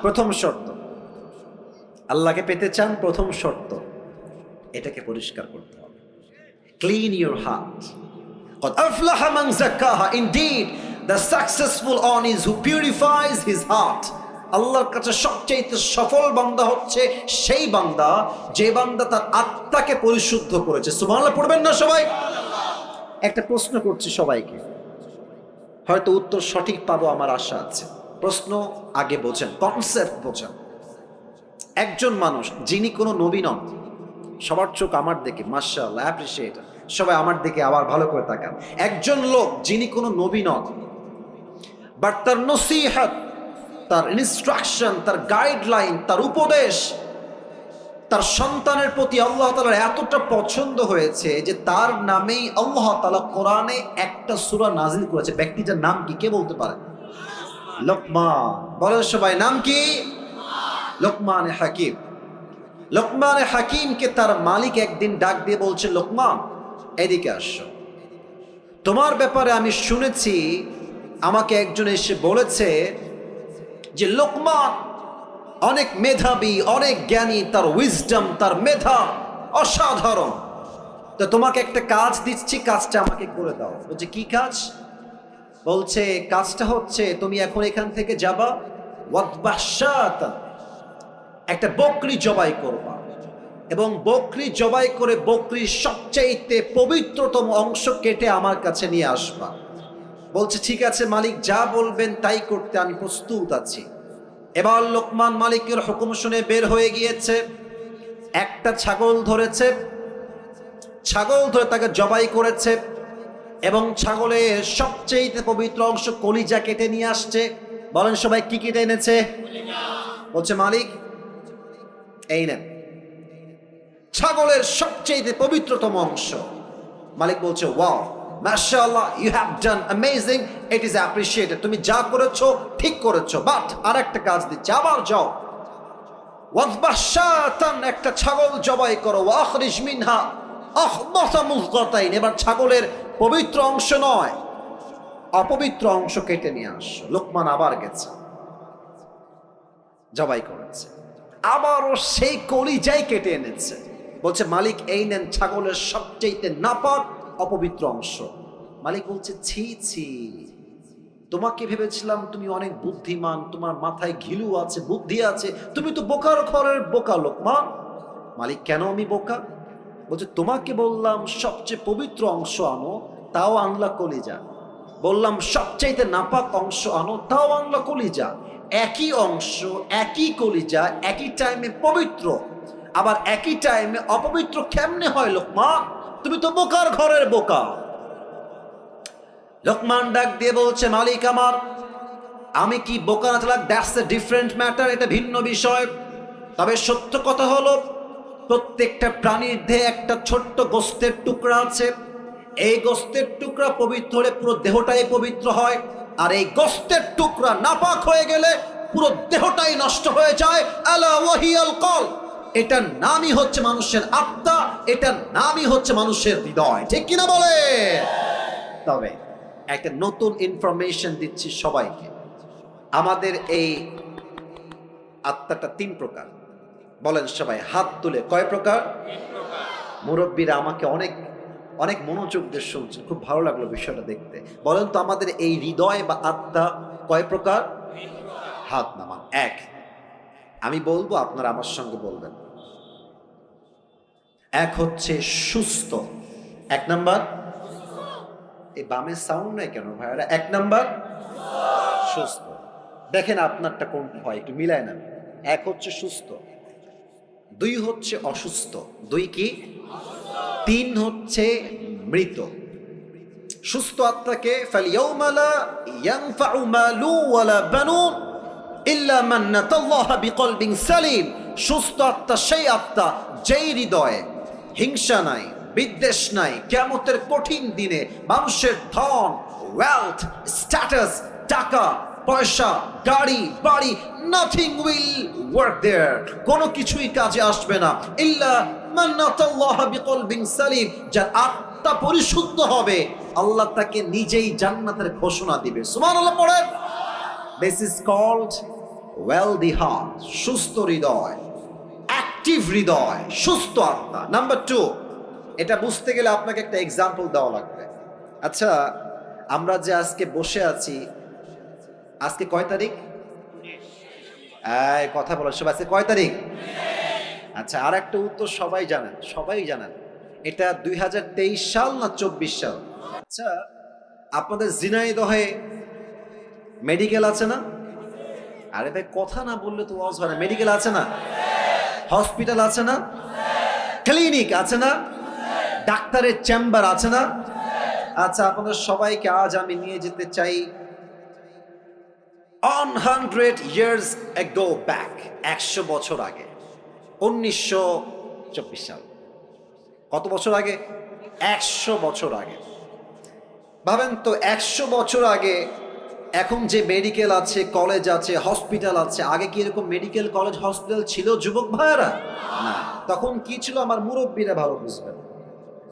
প্রথম শর্ত, আল্লাহকে পেতে চান, প্রথম শর্ত এটাকে পরিষ্কার করতে হবে। Clean your heart. قد أفلح من زكاها. Indeed, the successful one is who purifies his heart. আল্লাহর কাছে সবচেয়ে সফল বান্দা হচ্ছে সেই বান্দা যে বান্দা তার আত্মাকে পরিশুদ্ধ করেছে। সুবহানাল্লাহ পড়বেন না সবাই? একটা প্রশ্ন করছি সবাইকে, হয়তো উত্তর সঠিক পাবো আমার আশা আছে। প্রশ্ন আগে বোঝেন, কনসেপ্ট বোঝেন। একজন মানুষ যিনি কোনো নবী নন, সবার চোখ আমার দিকে, মাশাআল্লাহ, অ্যাপ্রিশিয়েট, সবাই আমার দিকে আবার ভালো করে তাকান। একজন লোক যিনি কোনো নবী নন, বাট তার নসিহত, তার ইনস্ট্রাকশন, তার গাইডলাইন, তার উপদেশ তার সন্তানের প্রতি আল্লাহ তাআলার এতটা পছন্দ হয়েছে যে তার নামেই আল্লাহ তাআলা কোরআনে একটা সূরা নাজিল করেছে। ব্যক্তিটার নাম কি কে বলতে পারে? লোকমান। বলেন সবাই নাম কি? লোকমানে হাকিম। লোকমানে হাকিমকে তার মালিক একদিন ডাক দিয়ে বলছে, লোকমান এদিকে আসো, তোমার ব্যাপারে আমি শুনেছি, আমাকে একজন এসে বলেছে যে লোকমান অনেক মেধাবী, অনেক জ্ঞানী, তার উইজডম, তার মেধা অসাধারণ। তো তোমাকে একটা কাজ দিচ্ছি, কাজটা আমাকে করে দাও। বলছে কি কাজ? বলছে কাজটা হচ্ছে তুমি এখন এখান থেকে যাবা, ওয়াদবাহশাতান, একটা বকরি জবাই করবা, এবং বকরি জবাই করে বকরির সবচাইতে পবিত্রতম অংশ কেটে আমার কাছে নিয়ে আসবা। বলছে ঠিক আছে মালিক, যা বলবেন তাই করতে আমি প্রস্তুত আছি। এবার লোকমান মালিকের হুকুম শুনে বের হয়ে গিয়েছে, একটা ছাগল ধরেছে, ছাগল ধরে তাকে জবাই করেছে এবং ছাগলের সবচেয়ে পবিত্র অংশ কলিজা কেটে নিয়ে আসছে। বলেন সবাই কি কেটে এনেছে? বলছে মালিক এই নেন ছাগলের সবচেয়ে পবিত্রতম অংশ। মালিক বলছে ওয়াও, মাশাআল্লাহ, you have done amazing, it is appreciated, তুমি যা করেছো ঠিক করেছো, বাট আরেকটা কাজ দিচ্ছি, আবার যাও, ওয়াদবাহশাতান, একটা ছাগল জবাই করো, ওয়াখরিজ মিনহা আখবাসা মুযগাতাইন, এবার ছাগলের পবিত্র অংশ নয় অপবিত্র অংশ কেটে নিয়ে আসো। লোকমান আবার গেছে, জবাই করেছে, আবারও সেই কলিজাই কেটে এনেছে। বলছে মালিক এই নেন ছাগলের সবচেয়ে নাপাক অপবিত্র অংশ। মালিক বলছে ছি ছি, তোমাকে ভেবেছিলাম তুমি অনেক বুদ্ধিমান, তোমার মাথায় ঘিলু আছে, বুদ্ধি আছে, তুমি তো বোকার ঘরের বোকা লোকমান। মালিক কেন আমি বোকা? বলছে তোমাকে বললাম সবচেয়ে পবিত্র অংশ আনো, তাও আনলা কলিজা, বললাম সবচাইতে নাপাক অংশ আনো, তাও আনলা কলিজা। একই অংশ, একই কলিজা, একই টাইমে পবিত্র, আবার একই টাইমে অপবিত্র কেমনে হয় লোকমান? তুমি তো বোকার ঘরের বোকা। লোকমান ডাক দিয়ে বলছে মালিক আমার, আমি কি বোকা না থাকলে দ্যাটস এ ডিফারেন্ট ম্যাটার, এটা ভিন্ন বিষয়। তবে সত্য কথা হলো প্রত্যেকটা প্রাণীর দেহে একটা ছোট্ট গোস্তের টুকরা আছে। এই গোস্তের টুকরা পবিত্র হলে পুরো দেহটাই পবিত্র হয়, আর এই গোস্তের টুকরা নাপাক হয়ে গেলে পুরো দেহটাই নষ্ট হয়ে যায়। আলা ওয়াহিয়াল কলব, এটার নামই হচ্ছে মানুষের আত্মা, এটার নামই হচ্ছে মানুষের হৃদয়। ঠিক কিনা বলে? তবে একটা নতুন ইনফরমেশন দিচ্ছি সবাইকে, আমাদের এই আত্মাটা 3 প্রকার। বলেন সবাই হাত তুলে, কয় প্রকার? মুরব্বীরা আমাকে অনেক অনেক মনোযোগ দিয়ে শুনছেন, খুব ভালো লাগলো বিষয়টা দেখতে। বলেন তো আমাদের এই হৃদয় বা আত্মা কয় প্রকার? হাত নামান। এক, আমি বলবো আপনারা আমার সঙ্গে বলবেন। এক হচ্ছে সুস্থ। এক নাম্বার, এই বামে সাউন্ড নাই কেন ভাইয়ারা? এক নাম্বার সুস্থ। দেখেন আপনারটা কোনটা হয়, একটু মিলায় না। এক হচ্ছে সুস্থ, দুই হচ্ছে অসুস্থ, দুই কি? তিন হচ্ছে মৃত। সুস্থ আত্মাকে ফালইয়াউমা লা ইয়ানফাউ মালু ওয়ালা বানুন ইল্লা মান নাতাল্লাহা বিকলবিন সালিম। সুস্থ আত্মা সেই আত্মা যেই হৃদয়ে হিংসা নাই, বিদ্বেষ নাই। কিয়ামতের কঠিন দিনে মানুষের ধন, ওয়েলথ, স্ট্যাটাস, টাকা পয়সা, গাড়ি বাড়ি, নাথিং উইল ওয়ার্ক দেয়ার, কোনো কিছুই কাজে আসবে না। ইল্লা মান নাতাল্লাহা বিকলবিন সালিম, যার আত্মা পরিশুদ্ধ হবে আল্লাহ তাকে নিজেই জান্নাতের ঘোষণা দিবে। সুবহানাল্লাহ পড়েন। This is called wealthy heart, সুস্থ হৃদয়, অ্যাক্টিভ হৃদয়, সুস্থ আত্মা। নাম্বার টু, এটা বুঝতে গেলে আপনাকে একটা এক্সাম্পল দেওয়া লাগবে। আচ্ছা, আমরা যে আজকে বসে আছি, আজকে কয় তারিখ? কথা বলো সব, আজকে কয় তারিখ? আচ্ছা, আর একটা উত্তর সবাই জানেন, সবাই জানেন, এটা 2023 সাল না 24 সাল? আচ্ছা, আপনাদের ঝিনাইদহে মেডিকেল আছে না? আরে ভাই কথা না বললে তো ওয়াজ হয় না। মেডিকেল আছে না? হসপিটাল আছে না? ক্লিনিক আছে না? ডাক্তারের চেম্বার আছে না? আচ্ছা, আপনাদের সবাইকে আজ আমি নিয়ে যেতে চাই 100 years ago back, 100 বছর আগে, 1924 সাল। কত বছর আগে? 100 বছর আগে। ভাবেন তো, 100 বছর আগে এখন যে মেডিকেল আছে, কলেজ আছে, হসপিটাল আছে, আগে কি এরকম মেডিকেল কলেজ হসপিটাল ছিল যুবক ভাইয়েরা? না। তখন কি ছিল আমার মুরব্বীরা ভালো বুঝবেন।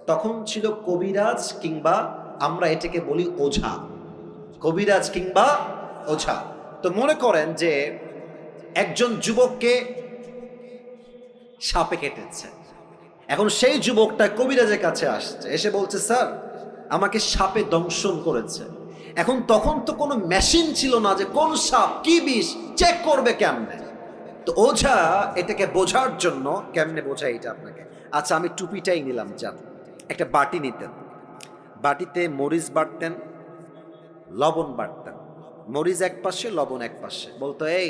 তখন ছিল কবিরাজ, কিংবা আমরা এটাকে বলি ওঝা। কবিরাজ কিংবা ওঝা। তো মনে করেন যে একজন যুবককে সাপে কেটেছে, এখন সেই যুবকটা কবিরাজের কাছে আসছে, এসে বলছে স্যার আমাকে সাপে দংশন করেছে। এখন তখন তো কোনো মেশিন ছিল না যে কোন সাপ কি বিষ চেক করবে কেমনে। তো ওঝা এটাকে বোঝার জন্য, কেমনে বোঝা এটা আপনাকে, আচ্ছা আমি টুপিটাই নিলাম, যান একটা বাটি নিতেন, বাটিতে মরিচ বাটতেন, লবণ বাটতেন, মরিচ এক পাশে লবণ এক পাশে, বলতো এই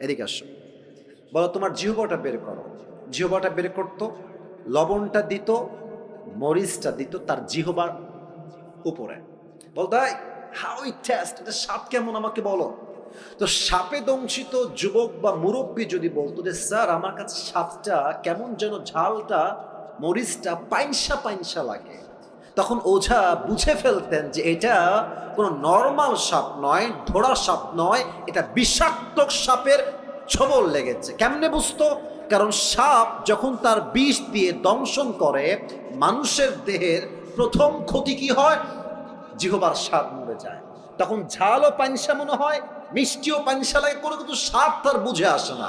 এদিকে আসো, বলো তোমার জিহ্বাটা বের করো। জিহ্বাটা বের করতো, লবণটা দিত, মরিচটা দিত তার জিহ্বার উপরে, বলতো হাউ ইট টেস্ট, এটা স্বাদ কেমন আমাকে বলো। তো সাপে দংশিত যুবক বা মুরব্বী যদি বলতো যে স্যার আমার কাছে স্বাদটা কেমন যেন, ঝালটা মরিচটা পাইনসা পাইনসা লাগে, তখন ওঝা বুঝে ফেলতেন যে এটা কোনো নর্মাল সাপ নয়, ধরা সাপ নয়, এটা বিষাক্ত সাপের ছোবল লেগেছে। কেমনে বুঝতো? কারণ সাপ যখন তার বিষ দিয়ে দংশন করে মানুষের দেহের প্রথম ক্ষতি কি হয়? জিহ্বার স্বাদ মরে যায়। তখন ঝালও পানসা মনে হয়, মিষ্টিও পানসা লাগে, কোনো কিছু স্বাদ তার বুঝে আসে না।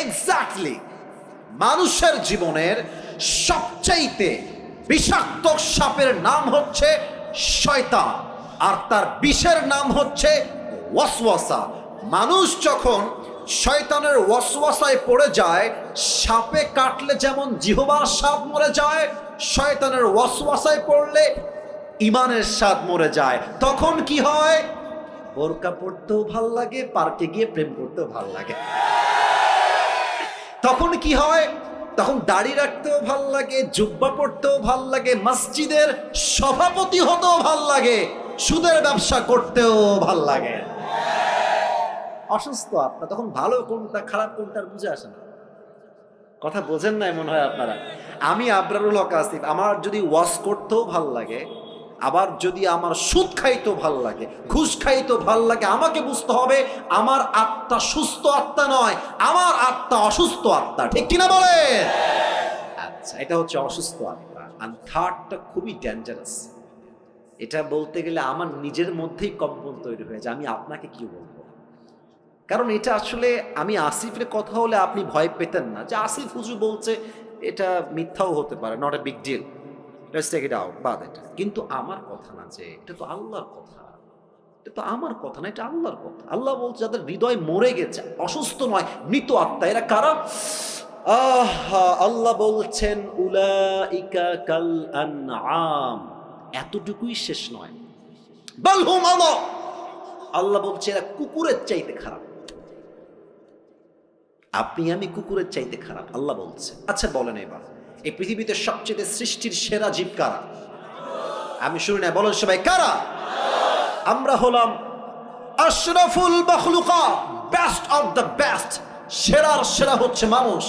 এক্স্যাক্টলি মানুষের জীবনের সবচাইতে বিষাক্ত সাপের নাম হচ্ছে শয়তান, আর তার বিষের নাম হচ্ছে ওয়াসওয়াসা। মানুষ যখন শয়তানের ওয়াসওয়াসায় পড়ে যায়, সাপে কাটলে যেমন জিহ্বার স্বাদ মরে যায়, শয়তানের ওয়াসওয়াসায় পড়লে ইমানের স্বাদ মরে যায়। তখন কি হয়? বোরকা পড়তেও ভাল লাগে, পার্কে গিয়ে প্রেম করতেও ভাল লাগে। তখন কি হয়? তখন দাড়ি রাখতেও ভাল লাগে, জুব্বা পড়তেও ভাল লাগে, মসজিদের সভাপতি হতেও ভাল লাগে, সুদের ব্যবসা করতেও ভাল লাগে। অসুস্থ আপনার তখন ভালো কোনটা খারাপ কোনটা বুঝে আসে না। কথা বোঝেন না মনে হয় আপনারা। আমি আবরারুল হক আসিফ, আমার যদি ওয়াশ করতেও ভাল লাগে, আবার যদি আমার সুদ খাইতেও ভাল লাগে, ঘুষ খাইতেও ভাল লাগে, আমাকে বুঝতে হবে আমার আত্মা সুস্থ আত্মা নয়, আমার আত্মা অসুস্থ আত্মা। ঠিক কিনা বলে? আচ্ছা, এটা হচ্ছে অসুস্থ আত্মা। আর থার্ডটা খুবই ডেঞ্জারাস। এটা বলতে গেলে আমার নিজের মধ্যেই কম্পন তৈরি হয়ে যায়, আমি আপনাকে কি বলবো। কারণ এটা আসলে আমি আসিফের কথা হলে আপনি ভয় পেতেন না যে আসিফ হুজুর বলছে, এটা মিথ্যাও হতে পারে, not a big deal. Let's take it out, বাদ এটা। কিন্তু আমার কথা না, যে এটা তো আল্লাহর কথা, এটা তো আমার কথা না, এটা আল্লাহর কথা। আল্লাহ বলছে যাদের হৃদয় মরে গেছে, অসুস্থ নয়, মৃত আত্মা, এরা কারা? আল্লাহ বলছেন উলাইকা কাল আনআম। এতটুকুই শেষ নয়, বাল হুম আযাব। আল্লাহ বলছে এরা কুকুরের চাইতে খারাপ। আপনি আমি কুকুরের চাইতে খারাপ, আল্লাহ বলছে। আচ্ছা বলেন এবার, এই পৃথিবীতে সবচেয়ে সৃষ্টির সেরা জীব কারা? আমি শুনি না, বলেন সবাই কারা? আমরা হলাম আশরাফুল মাখলুকাত, বেস্ট অফ দ্য বেস্ট। সেরার সেরা হচ্ছে মানুষ।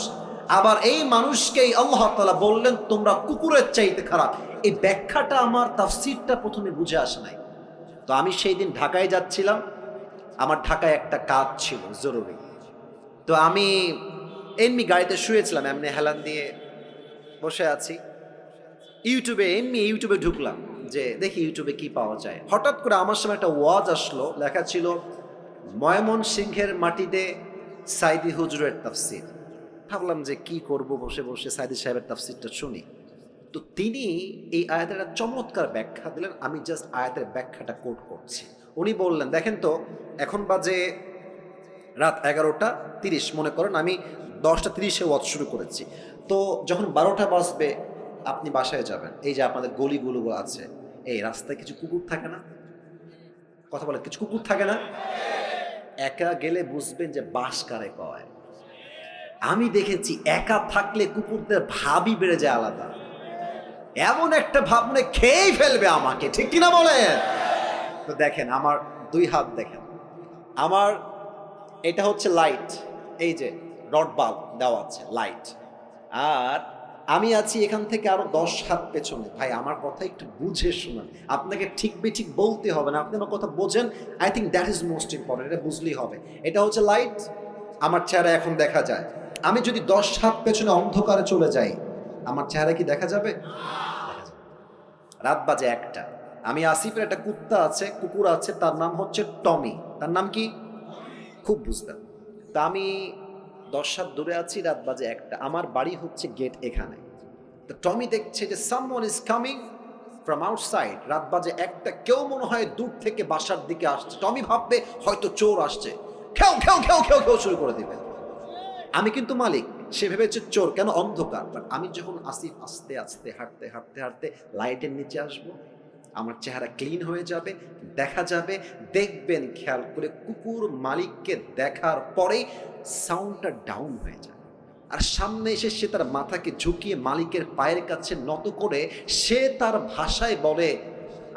আবার এই মানুষকেই আল্লাহ তাআলা বললেন তোমরা কুকুরের চাইতে খারাপ। এই ব্যাখ্যাটা আমার তাফসীরটা প্রথমে বুঝে আসে নাই। তো আমি সেই দিন ঢাকায় যাচ্ছিলাম, আমার ঢাকায় একটা কাজ ছিল জরুরি। তো আমি এমনি গাড়িতে শুয়েছিলাম, এমনি হেলান দিয়ে বসে আছি, ইউটিউবে ঢুকলাম যে দেখি ইউটিউবে কি পাওয়া যায়। হঠাৎ করে আমার সামনে একটা ওয়াজ আসলো, লেখা ছিল ময়মনসিংহের মাটিতে সাইদি হুজুরের তাফসীর। ভাবলাম যে কি করব, বসে বসে সাইদি সাহেবের তাফসীরটা শুনি। তো তিনি এই আয়াতের একটা চমৎকার ব্যাখ্যা দিলেন, আমি জাস্ট আয়াতের ব্যাখ্যাটা কোট করছি। উনি বললেন দেখেন তো, এখন বাজে রাত 11:30, মনে করেন আমি 10:30-এ ওয়াজ শুরু করেছি। তো যখন 12টা বাজবে আপনি বাসায় যাবেন, এই যে আপনাদের গলিগুলো আছে, এই রাস্তায় কিছু কুকুর থাকে না? কথা বলে, কিছু কুকুর থাকে না? একা গেলে বুঝবেন যে বাস কারে কয়। আমি দেখেছি একা থাকলে কুকুরদের ভাবই বেড়ে যায় আলাদা, এমন একটা ভাব মনে খেয়েই ফেলবে আমাকে, ঠিক কিনা বলেন? তো দেখেন আমার 2 হাত, দেখেন আমার এটা হচ্ছে লাইট, এই যে রড বাল্ব দেওয়া আছে লাইট, আর আমি আছি এখান থেকে আরো 10 হাত পেছনে। ভাই আমার কথা একটু বুঝে শুনুন, আপনাকে ঠিক বেঠিক বলতে হবে না, আপনি আমার কথা বোঝেন। I think that is most important, এটা বুঝলেই হবে। এটা হচ্ছে লাইট, আমার চেহারা এখন দেখা যায়। আমি যদি 10 হাত পেছনে অন্ধকারে চলে যাই, আমার চেহারা কি দেখা যাবে? রাত বাজে 1টা, আমি আসিফের একটা কুকুর আছে, তার নাম হচ্ছে টমি। তার নাম কি? খুব বুঝবেন। তা আমি 10 হাত দূরে আছি, রাত বাজে 1টা, আমার বাড়ি হচ্ছে গেট এখানে। তো টমি দেখছে যে someone is coming from outside, রাত বাজে 1টা, কেউ মনে হয় দূর থেকে বাসার দিকে আসছে। টমি ভাববে হয়তো চোর আসছে, খেউ খেউ খেউ খেউ খেউ শুরু করে দিবে। আমি কিন্তু মালিক, সে ভেবেছে চোর, কেন? অন্ধকার। বাট আমি যখন আসিফ আস্তে আস্তে হাঁটতে হাঁটতে হাঁটতে লাইটের নিচে আসবো, আমার চেহারা ক্লিন হয়ে যাবে, দেখা যাবে। দেখবেন খেয়াল করে, কুকুর মালিককে দেখার পরেই সাউন্ডটা ডাউন হয়ে যায়, আর সামনে এসে সে তার মাথাকে ঝুঁকিয়ে মালিকের পায়ের কাছে নত করে সে তার ভাষায় বলে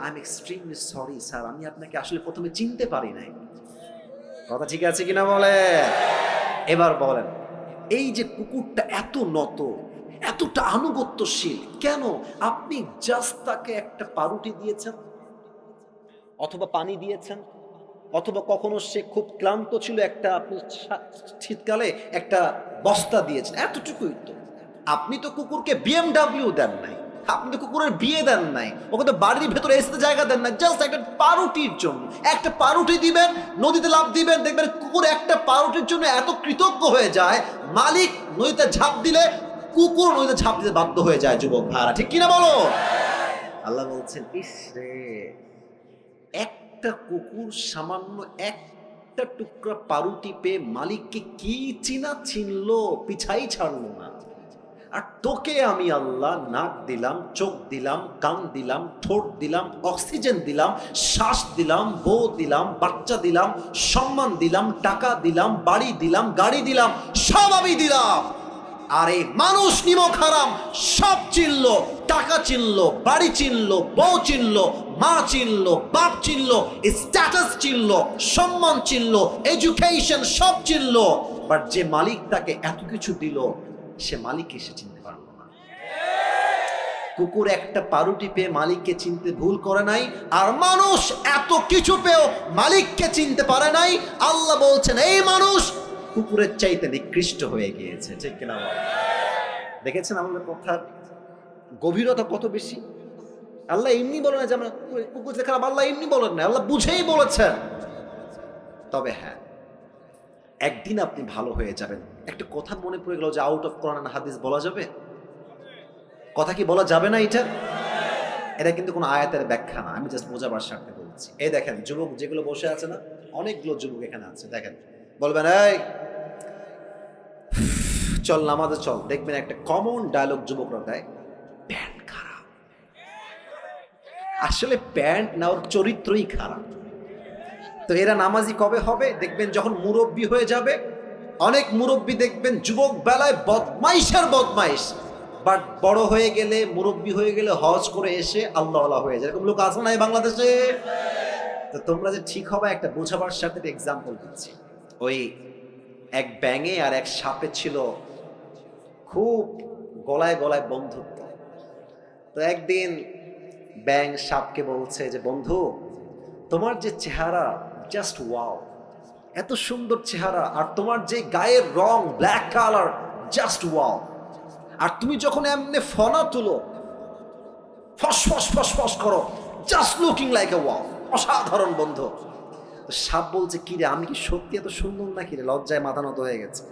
I am extremely sorry sir, আমি আপনাকে আসলে প্রথমে চিনতে পারি নাই। কথা ঠিক আছে কিনা বলে? এবার বলেন, এই যে কুকুরটা এত নত, এতটা আনুগত্যশীল কেন? আপনি জাস্ট তাকে একটা পাউরুটি দিয়েছেন, অথবা পানি দিয়েছেন, অথবা কখনো সে খুব ক্লান্ত ছিল, একটা আপনি শীতকালে একটা বস্তা দিয়েছেন, এতটুকুই তো। আপনি তো কুকুরকে BMW দেন নাই, আপনি তো কুকুরের বিয়ে দেন নাই, ওকে তো বাড়ির ভেতরে এসে জায়গা দেন না, জাস্ট একটা পাউরুটির জন্য। একটা পাউরুটি দিবেন, নদীতে লাফ দিবেন, দেখবেন কুকুর একটা পাউরুটির জন্য এত কৃতজ্ঞ হয়ে যায়, মালিক নদীতে ঝাঁপ দিলে কুকুর নদীতে ঝাঁপ দিতে বাধ্য হয়ে যায়। যুবক ভাড়া, ঠিক কিনা বলো? আল্লাহ বলছেন ইস রে, একটা কুকুর সামান্য একটা টুকরা পাউরুটি পেয়ে মালিককে কি চিনলো, পিছাই ছাড়লো না। আর তোকে আমি আল্লাহ নাক দিলাম, চোখ দিলাম, কান দিলাম, ঠোঁট দিলাম, অক্সিজেন দিলাম, শ্বাস দিলাম, বউ দিলাম, বাচ্চা দিলাম, সম্মান দিলাম, টাকা দিলাম, বাড়ি দিলাম, গাড়ি দিলাম, সব আমি দিলাম। আর এই মানুষ নিমক হারাম সব চিনলো, টাকা চিনলো, বাড়ি চিনলো, বউ চিনলো, মা চিনলো, বাপ চিনলো, স্ট্যাটাস চিনলো, সম্মান চিনলো, এডুকেশন সব চিনলো, বাট যে মালিক তাকে এত কিছু দিল সে মালিককে সে চিনতে পারলো না। কুকুর একটা পাউরুটি পেয়ে মালিককে চিনতে ভুল করে নাই, আর মানুষ এত কিছু পেয়েও মালিককে চিনতে পারে নাই। আল্লাহ বলছেন এই মানুষ কুকুরের চাইতে নিকৃষ্ট হয়ে গিয়েছে, ঠিক কিনা বল? দেখেছেন আমাদের কথার গভীরতা কত বেশি? আল্লাহ এমনি বলে না যে আমরা কুকুর খারাপ, আল্লাহ এমনি বলেন না, আল্লাহ বুঝেই বলেছেন। তবে হ্যাঁ, একদিন আপনি ভালো হয়ে যাবেন। একটা কথা মনে পড়ে গেল যে আউট অফ কোরআন হাদিস বলা যাবে? কথা কি বলা যাবে না? এটা এটা কিন্তু কোনো আয়াতের ব্যাখ্যা না, আমি জাস্ট বোঝাবার স্বার্থে বলছি। এই দেখেন যুবক যেগুলো বসে আছে না, অনেকগুলো যুবক এখানে আছে, দেখেন বলবেন এই চল নামাজে চল, দেখবেন একটা কমন ডায়লগ যুবকরা দেয়, প্যান্ট খারাপ। আসলে প্যান্ট না, ওর চরিত্রই খারাপ। তো এরা নামাজি কবে হবে? দেখবেন যখন মুরব্বী হয়ে যাবে। অনেক মুরব্বী দেখবেন যুবক বেলায় বদমাইশের বদমাইশ, বাট বড় হয়ে গেলে, মুরব্বী হয়ে গেলে হজ করে এসে আল্লাহওয়ালা হয়ে যায়। এরকম লোক আছে না এই বাংলাদেশে? তো তোমরা যে ঠিক হবে একটা বোঝাবার সাথে এক্সাম্পল দিচ্ছি। ওই এক ব্যাঙে আর এক সাপে ছিল খুব গলায় গলায় বন্ধুত্ব। তো একদিন ব্যাঙ সাপকে বলছে যে বন্ধু, তোমার যে চেহারা জাস্ট ওয়াও, এত সুন্দর চেহারা, আর তোমার যে গায়ের রং ব্ল্যাক কালার জাস্ট ওয়াও, আর তুমি যখন এমনি ফনা তুলো, ফস ফস ফস ফস করো, just looking like a wow, অসাধারণ বন্ধু। তো সাপ বলছে কি রে, আমি কি সত্যি এত সুন্দর নাকি রে? লজ্জায় মাথা নত হয়ে গেছে,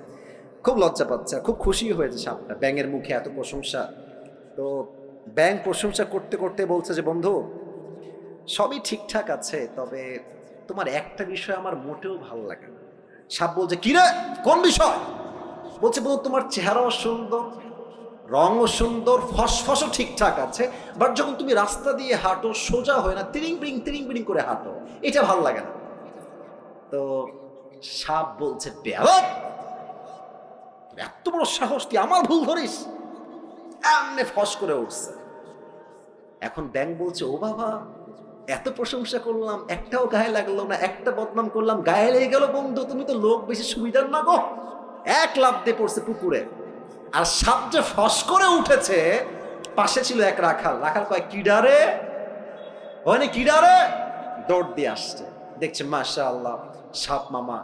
খুব লজ্জা পাচ্ছে, আর খুব খুশি হয়েছে সাপটা ব্যাঙের মুখে এত প্রশংসা। তো ব্যাঙ প্রশংসা করতে করতে বলছে যে বন্ধু, সবই ঠিকঠাক আছে, তবে তোমার একটা বিষয় আমার মোটেও ভালো লাগে না। সাপ বলছে কি রে, কোন বিষয়? বলছে বন্ধু, তোমার চেহারাও সুন্দর, রঙও সুন্দর, ফসফসও ঠিকঠাক আছে, বাট যখন তুমি রাস্তা দিয়ে হাঁটো সোজা হয় না, তিরিং বিরিং করে হাঁটো, এটা ভালো লাগে না। তো সাপ বলছে বেয়াদব, এত বড় সাহস, তুই আমার ভুল ধরিস? এমনি ফস করে উঠছে। এখন ব্যাঙ বলছে ও বাবা, এত প্রশংসা করলাম, একটাও গায়ে লাগলো না, একটা বদনাম করলাম গায়ে লেগে গেল। বন্ধু তুমি তো লোক বেশি সুবিধার না গো। এক লাফ দিয়ে পড়ছে পুকুরে। আর সাপ যে ফস করে উঠেছে, পাশে ছিল এক রাখাল। রাখাল কয় কিডারে, ওখানে কিডারে, দৌড় দিয়ে আসছে, দেখছে মাশাআল্লাহ সাপ মামা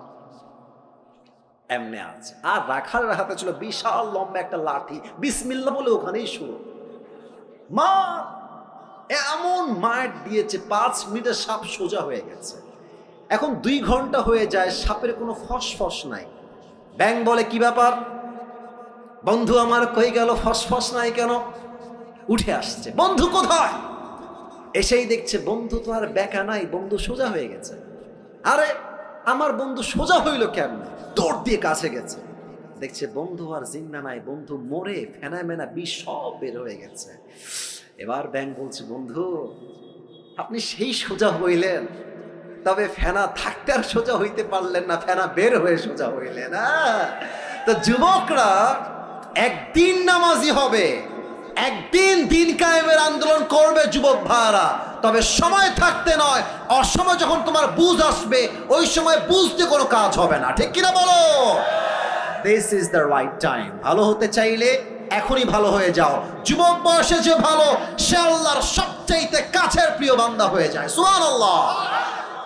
এমনি আছে। আর রাখালের হাতে ছিল বিশাল লম্বা একটা লাঠি, বিসমিল্লাহ বলে ওখানেই শুরু। মা এমন মার দিয়েছে, 5 মিনিটে সাপ সোজা হয়ে গেছে। এখন 2 ঘন্টা হয়ে যায়, সাপের কোনো ফসফস নাই। ব্যাঙ বলে কি ব্যাপার বন্ধু আমার, কই গেল, ফসফস নাই কেন? উঠে আসছে, বন্ধু কোথায়? এসেই দেখছে বন্ধু তো আর বেকা নাই, বন্ধু সোজা হয়ে গেছে। আরে আমার বন্ধু সোজা হইল কেমন? দৌড় দিয়ে কাছে গেছে, দেখছে বন্ধু আর জিন্দা নাই, বন্ধু মরে ফেনা মেনা বিষ সব বের হয়ে গেছে। এবার ব্যাঙ বলছে বন্ধু, আপনি সেই সোজা হইলেন, তবে ফেনা থাকতে আর সোজা হইতে পারলেন না, ফেনা বের হয়ে সোজা হইলেন। তো যুবকরা একদিন নামাজি হবে, একদিন দিন কায়েমের আন্দোলন করবে যুবক ভাইরা, তবে সময় থাকতে নয়, অসময় যখন তোমার বুঝ আসবে, ওই সময় বুঝতে কোনো কাজ হবে না। ঠিক কিনা বলো? This is the right time. ভালো হতে চাইলে এখনই ভালো হয়ে যাও। যুবক বয়সে যে ভালো, সে আল্লাহর সবচাইতে কাছের প্রিয় বান্দা হয়ে যায়। সুবহানাল্লাহ।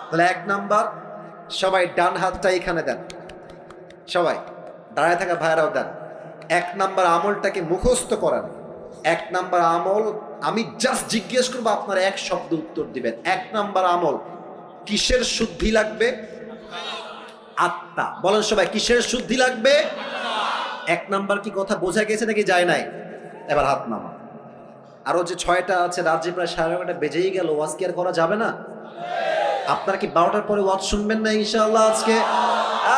তাহলে 1 নাম্বার, সবাই ডান হাতটা এখানে দেন, সবাই দাঁড়ায় থাকা ভাইরাও দেন। 1 নাম্বার আমলটাকে মুখস্থ করেন। 1 নাম্বার আমল, আমি জাস্ট জিজ্ঞেস করবো, আপনারা এক শব্দ উত্তর দিবেন। 1 নাম্বার আমল, কিসের শুদ্ধি লাগবে? আত্মা। বলেন সবাই, কিসের শুদ্ধি লাগবে? 1 নাম্বার কি কথা বোঝা গেছে নাকি যায় নাই? এবার হাত নামা। আরো যে 6টা আছে, রাত যে প্রায় 11:30 বেজেই গেল, ওয়াজ কি আর করা যাবে না? আপনারা কি 12টার পরে ওয়াজ শুনবেন না ইনশাআল্লাহ আজকে?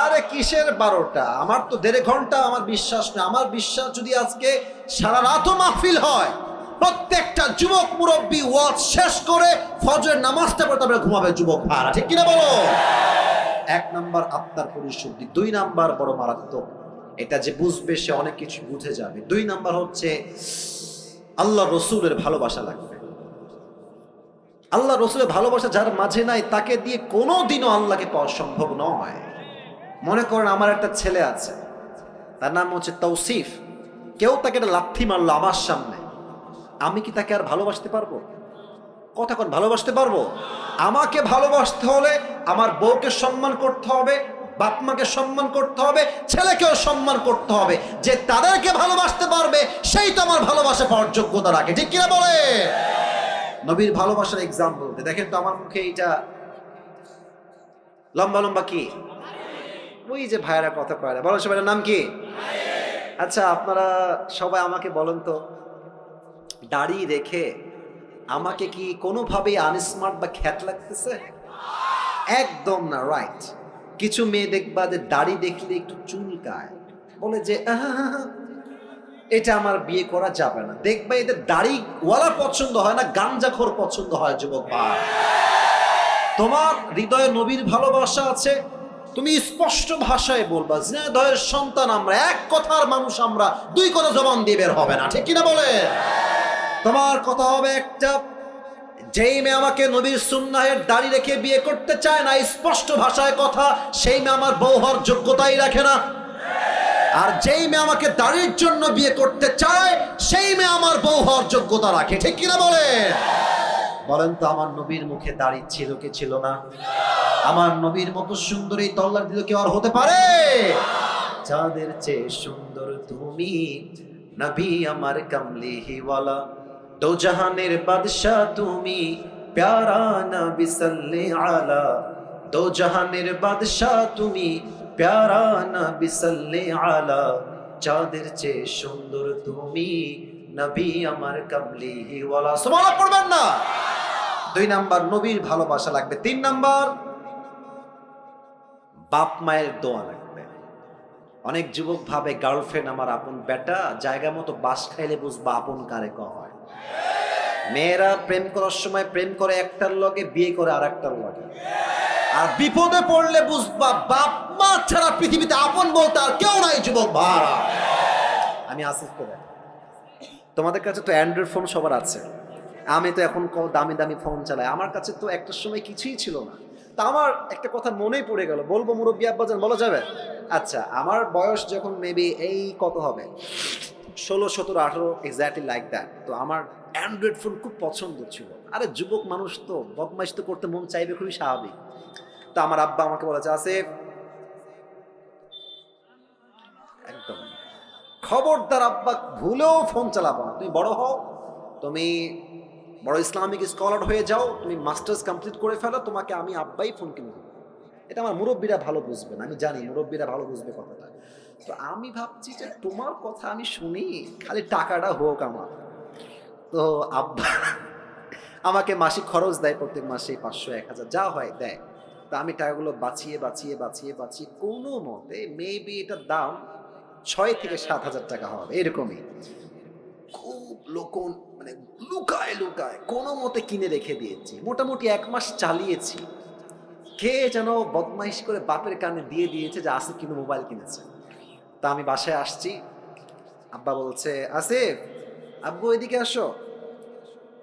আরে কিসের 12টা, আমার তো 1.5 ঘন্টা, আমার বিশ্বাস না। আমার বিশ্বাস যদি আজকে সারা রাতও মাহফিল হয়, প্রত্যেকটা যুবক মুরব্বী ওয়াজ শেষ করে ফজরের নামাজটা পড়ে তারপরে ঘুমাবে যুবক ভাইরা। ঠিক কিনা বলো? 1 নাম্বার আত্মার পরিশুদ্ধি। 2 নাম্বার বড় মারাত্মক, এটা যে বুঝবে সে অনেক কিছু বুঝে যাবে। 2 নাম্বার হচ্ছে আল্লাহ রসুলের ভালোবাসা লাগবে। আল্লাহ রসুলের ভালোবাসা যার মাঝে নাই, তাকে দিয়ে কোনোদিনও আল্লাহকে পাওয়া সম্ভব নয়। মনে করেন আমার একটা ছেলে আছে, তার নাম হচ্ছে তৌসিফ। কেউ তাকে একটা লাথি মারলো আমার সামনে, আমি কি তাকে আর ভালোবাসতে পারবো? কথা কোন, ভালোবাসতে পারবো? আমাকে ভালোবাসতে হলে আমার বউকে সম্মান করতে হবে, বাপ মাকে সম্মান করতে হবে, ছেলেকেও সম্মান করতে হবে। যে তাদেরকে ভালোবাসতে পারবে সেই তো আমার ভালোবাসা পাওয়ার যোগ্যতা রাখে। ঠিক কিনা বলে? নবীর ভালোবাসার এক্সাম্পল দেখেন তো, আমার মুখে এইটা লম্বা লম্বা কি, ওই যে ভাইয়েরা কথা কয় না, বলেন সবাই নাম কি? আচ্ছা আপনারা সবাই আমাকে বলেন তো, দাড়ি রেখে আমাকে কি কোনোভাবেই আনস্মার্ট বা খ্যাত লাগতেছে? একদম না, রাইট। কিছু মেয়ে দেখবা যে দাড়ি দেখলে একটু চুলকায়, বলে যে এটা আমার বিয়ে করা যাবে না। দেখবা এদের দাড়িওয়ালা পছন্দ হয় না, গাঞ্জাখোর পছন্দ হয়। যুবক ভাই, তোমার হৃদয়ে নবীর ভালোবাসা আছে, তুমি স্পষ্ট ভাষায় বলবা ঝিনাইদহের সন্তান আমরা, এক কথার মানুষ আমরা, দুই কথা জবান দিয়ে বের হবে না, ঠিক কিনা বলে? তোমার কথা হবে একটা, যেই মেয়ে আমাকে নবীর সুন্নাহের দাড়ি রেখে বিয়ে করতে চায় না, স্পষ্ট ভাষায় কথা, সেই মেয়ে আমার বউ হওয়ার যোগ্যতাই রাখে না। আর যেই মেয়ে আমাকে দাড়ির জন্য বিয়ে করতে চায়, সেই মেয়ে আমার বউ হওয়ার যোগ্যতা রাখে, ঠিক কিনা বলে? বলেন তো, আমার নবীর মুখে দাড়ি ছিল কি ছিল না? আমার নবীর মতো সুন্দর এই তল্লার দিল কেউ আর হতে পারে? যাদের চেয়ে সুন্দর তুমি, নবী আমার কামলিহিওয়ালা, দো জাহানের বাদশাহ তুমি, প্যারা নবী সাল্লি আলা, দো জাহানের বাদশাহ তুমি, প্যারা নবী সাল্লি আলা, যাদের চেয়ে সুন্দর তুমি, নবী আমার কামলিহিওয়ালা। সুবহানাল্লাহ পড়বেন না? 2 নাম্বার, নবীর ভালোবাসা লাগবে। 3 নাম্বার, বাপ মায়ের দোয়া লাগবে। অনেক যুবক ভাবে গার্লফ্রেন্ড আমার আপন বেটা, জায়গা মতো বাস খাইলে বুঝবা আপন কারে হয়। মেয়েরা প্রেম করার সময় প্রেম করে একটার লগে, বিয়ে করে আর একটার লগে, আর বিপদে পড়লে বুঝবা বাপ মা ছাড়া পৃথিবীতে আপন বলতে আর কেউ নাই। যুবক ভাড়া, আমি আসিফ করে, তোমাদের কাছে তো অ্যান্ড্রয়েড ফোন সবার আছে, আমি তো এখন দামি দামি ফোন চালাই। আমার কাছে তো একটা সময় কিছুই ছিল না। তা আমার একটা কথা মনেই পড়ে গেল, বলবো মুরব্বী আব্বাজান, বলা যাবে? আচ্ছা, আমার বয়স যখন মেবি এই কত হবে, 16, 17, 18, এক্স্যাক্টলি লাইক দ্যাট। তো আমার অ্যান্ড্রয়েড ফোন খুব পছন্দ ছিল। আরে যুবক মানুষ তো বদমাইশ তো করতে মন চাইবে, খুবই স্বাভাবিক। তো আমার আব্বা আমাকে বলেছে, আসিফ একদম খবরদার আব্বা, ভুলেও ফোন চালাবো না, তুমি বড় হও, তুমি বড় ইসলামিক স্কলার হয়ে যাও, তুমি মাস্টার্স কমপ্লিট করে ফেলো, তোমাকে আমি আব্বাই ফোন কিনে দেবো। এটা আমার মুরব্বীরা ভালো বুঝবেন, আমি জানি মুরব্বীরা ভালো বুঝবে কথাটা। তো আমি ভাবছি যে তোমার কথা আমি শুনি, খালি টাকাটা হোক আমার। তো আব্বা আমাকে মাসিক খরচ দেয়, প্রত্যেক মাসে 500, 1000 যা হয় দেয়। তো আমি টাকাগুলো বাঁচিয়ে বাঁচিয়ে বাঁচিয়ে বাঁচিয়ে কোনো মতে মেবি এটার দাম 6 থেকে 7 হাজার টাকা হবে, এরকমই। খুব লোকন মানে লুকায় লুকায় কোনো মতে কিনে রেখে দিয়েছি, মোটামুটি 1 মাস চালিয়েছি। কে যেন বদমাইশ করে বাপের কানে দিয়ে দিয়েছে যে আসিফ কিন্তু মোবাইল কিনেছে। তা আমি বাসায় আসছি, আব্বা বলছে, আসিফ আব্বু এদিকে আসো।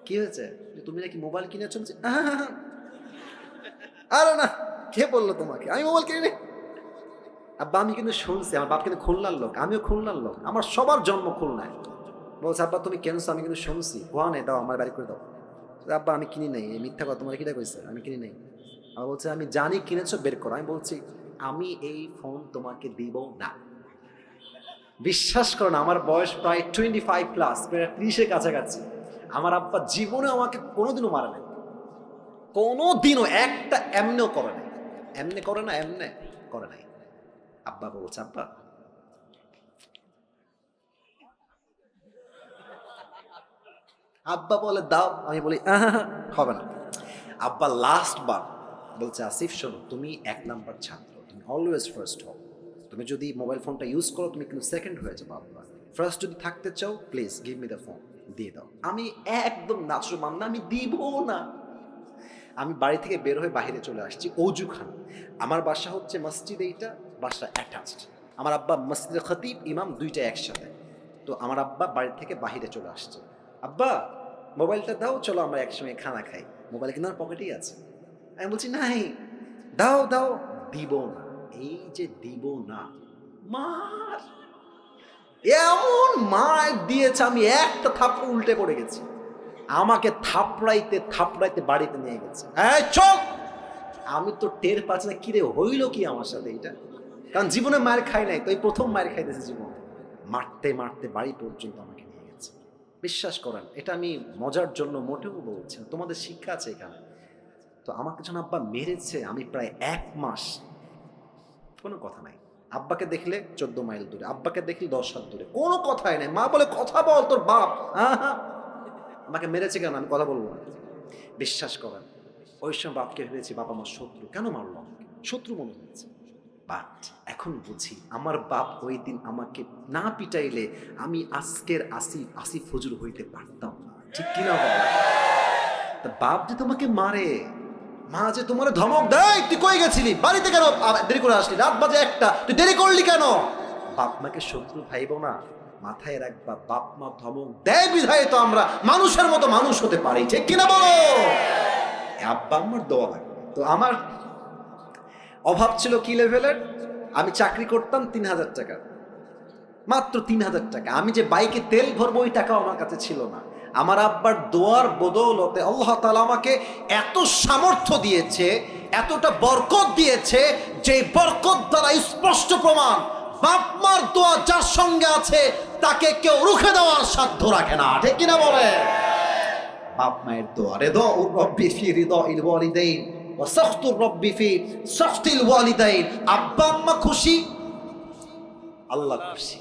কি হয়েছে? তুমি নাকি মোবাইল কিনেছো? আরে না, কে বললো তোমাকে? আমি মোবাইল কিনে। আব্বা আমি কিন্তু শুনছি, আমার বাপ কিন্তু খুলনার লোক, আমিও খুলনার লোক, আমার সবার জন্ম খুলনায়। বলছে, আব্বা তুমি কেনছো? আমি কিন্তু শুনছি। ওয়ানে দাও, আমার বাড়ি করে দাও। আব্বা আমি কিনি নাই, এই মিথ্যা কথা, তোমার কিনা কইছে? আমি কিনি নাই। আবার বলছে, আমি জানি কিনেছো, বের করো। আমি বলছি, আমি এই ফোন তোমাকে দিব না। বিশ্বাস করো না, আমার বয়স প্রায় 25 প্লাস, প্রায় 30-এর কাছাকাছি। আমার আব্বা জীবনে আমাকে কোনোদিনও মারে নাই, কোনোদিনও একটা এমনেও করে নাই। এমনে করে না, এমনে করে নাই। আব্বা বলছে, আব্বা আব্বা বলে দাও, আমি বলি হবে না। আব্বা লাস্ট বার বলছে, আসিফ শোনো, তুমি 1 নাম্বার ছাত্র, তুমি অলওয়েজ ফার্স্ট হও। তুমি যদি মোবাইল ফোনটা ইউজ করো, তুমি কিন্তু সেকেন্ড হয়ে যাবো। আব্বা ফার্স্ট যদি থাকতে চাও, please give me the phone, দিয়ে দাও। আমি একদম নাচুর মান্না, আমি দিব না। আমি বাড়ি থেকে বের হয়ে বাইরে চলে আসছি অজুখানা। আমার বাসা হচ্ছে মসজিদ, এইটা বাসা অ্যাটাচড। আমার আব্বা মসজিদে খতিব, ইমাম, দুইটা একসাথে। তো আমার আব্বা বাড়ি থেকে বাহিরে চলে আসছে, আব্বা মোবাইলটা দাও, চলো আমরা একসঙ্গে খানা খাই। মোবাইল কিন্তু আমার পকেটেই আছে। আমি বলছি, নাই, দাও দাও। দিব না। এই যে দিব না, মার এমন মার দিয়েছে, আমি একটা থাপ্পড় উল্টে পড়ে গেছি। আমাকে থাপড়াইতে থাপড়াইতে বাড়িতে নিয়ে গেছে। চল, আমি তো টের পাচ্ছি না কিরে হইল কি আমার সাথে এটা, কারণ জীবনে মায়ের খাই নাই, তো এই প্রথম মায়ের খাইতেছে জীবনে। মারতে মারতে বাড়ি পর্যন্ত আমাকে নিয়ে গেছে। বিশ্বাস করেন, এটা আমি মজার জন্য মোটেও বলছি না, তোমাদের শিক্ষা আছে এখানে। তো আমাকে যখন আব্বা মেরেছে, আমি প্রায় 1 মাস কোনো কথা নাই। আব্বাকে দেখলে 14 মাইল দূরে, আব্বাকে দেখলে 10 হাত দূরে, কোনো কথাই নাই। মা বলে, কথা বল তোর বাপ। আমাকে মেরেছে কেন, আমি কথা বলবো না। বিশ্বাস করেন ওই সময় বাপকে ভেবেছি বাপ আমার শত্রু, কেন মারলো আমাকে, শত্রু মনে হয়েছে। বাট এখন বুঝি আমার বাপ ওই দিন আমাকে না পিটাইলে আমি আজকের আসিফ আসিফ হুজুর হইতে পারতাম না, ঠিক কিনা বল? তা বাপ যে তোমাকে মারে, মা যে তোমার ধমক দেয়, তুই কই গেছিলি, বাড়িতে কেন দেরি করে আসলি, রাত বাজে 1টা, তুই দেরি করলি কেন? বাপ মাকে শত্রু ভাইব না, মাথায় রাখবা বাপ মা ধমক দেয় বিধায় তো আমরা মানুষের মতো মানুষ হতে পারি, ঠিক কিনা বলো? আব্বা আমার দোয়া লাগবে। তো আমার অভাব ছিল কি লেভেলের, আমি চাকরি করতাম 3,000 টাকা, মাত্র 3,000 টাকা। আমি যে বাইকে তেল ভরবো ওই টাকাও আমার কাছে ছিল না। আমার আব্বার দোয়ার বদৌলতে আল্লাহ তাআলা আমাকে এত সামর্থ্য দিয়েছে, এতটা বরকত দিয়েছে, যে বরকত দ্বারা স্পষ্ট প্রমাণ বাপ মার দোয়া যার সঙ্গে আছে তাকে কেউ রুখে দেওয়ার সাধ্য রাখে না, ঠিক কিনা বলে? বাপ মায়ের দোয়া, রিদা রব্বি ফি রিদা ইল ওয়ালিদাইন ওয়া সাখতুর রব্বি ফি সাখতিল ওয়ালিদাইন। আব্বা আম্মা খুশি, আল্লাহ খুশি।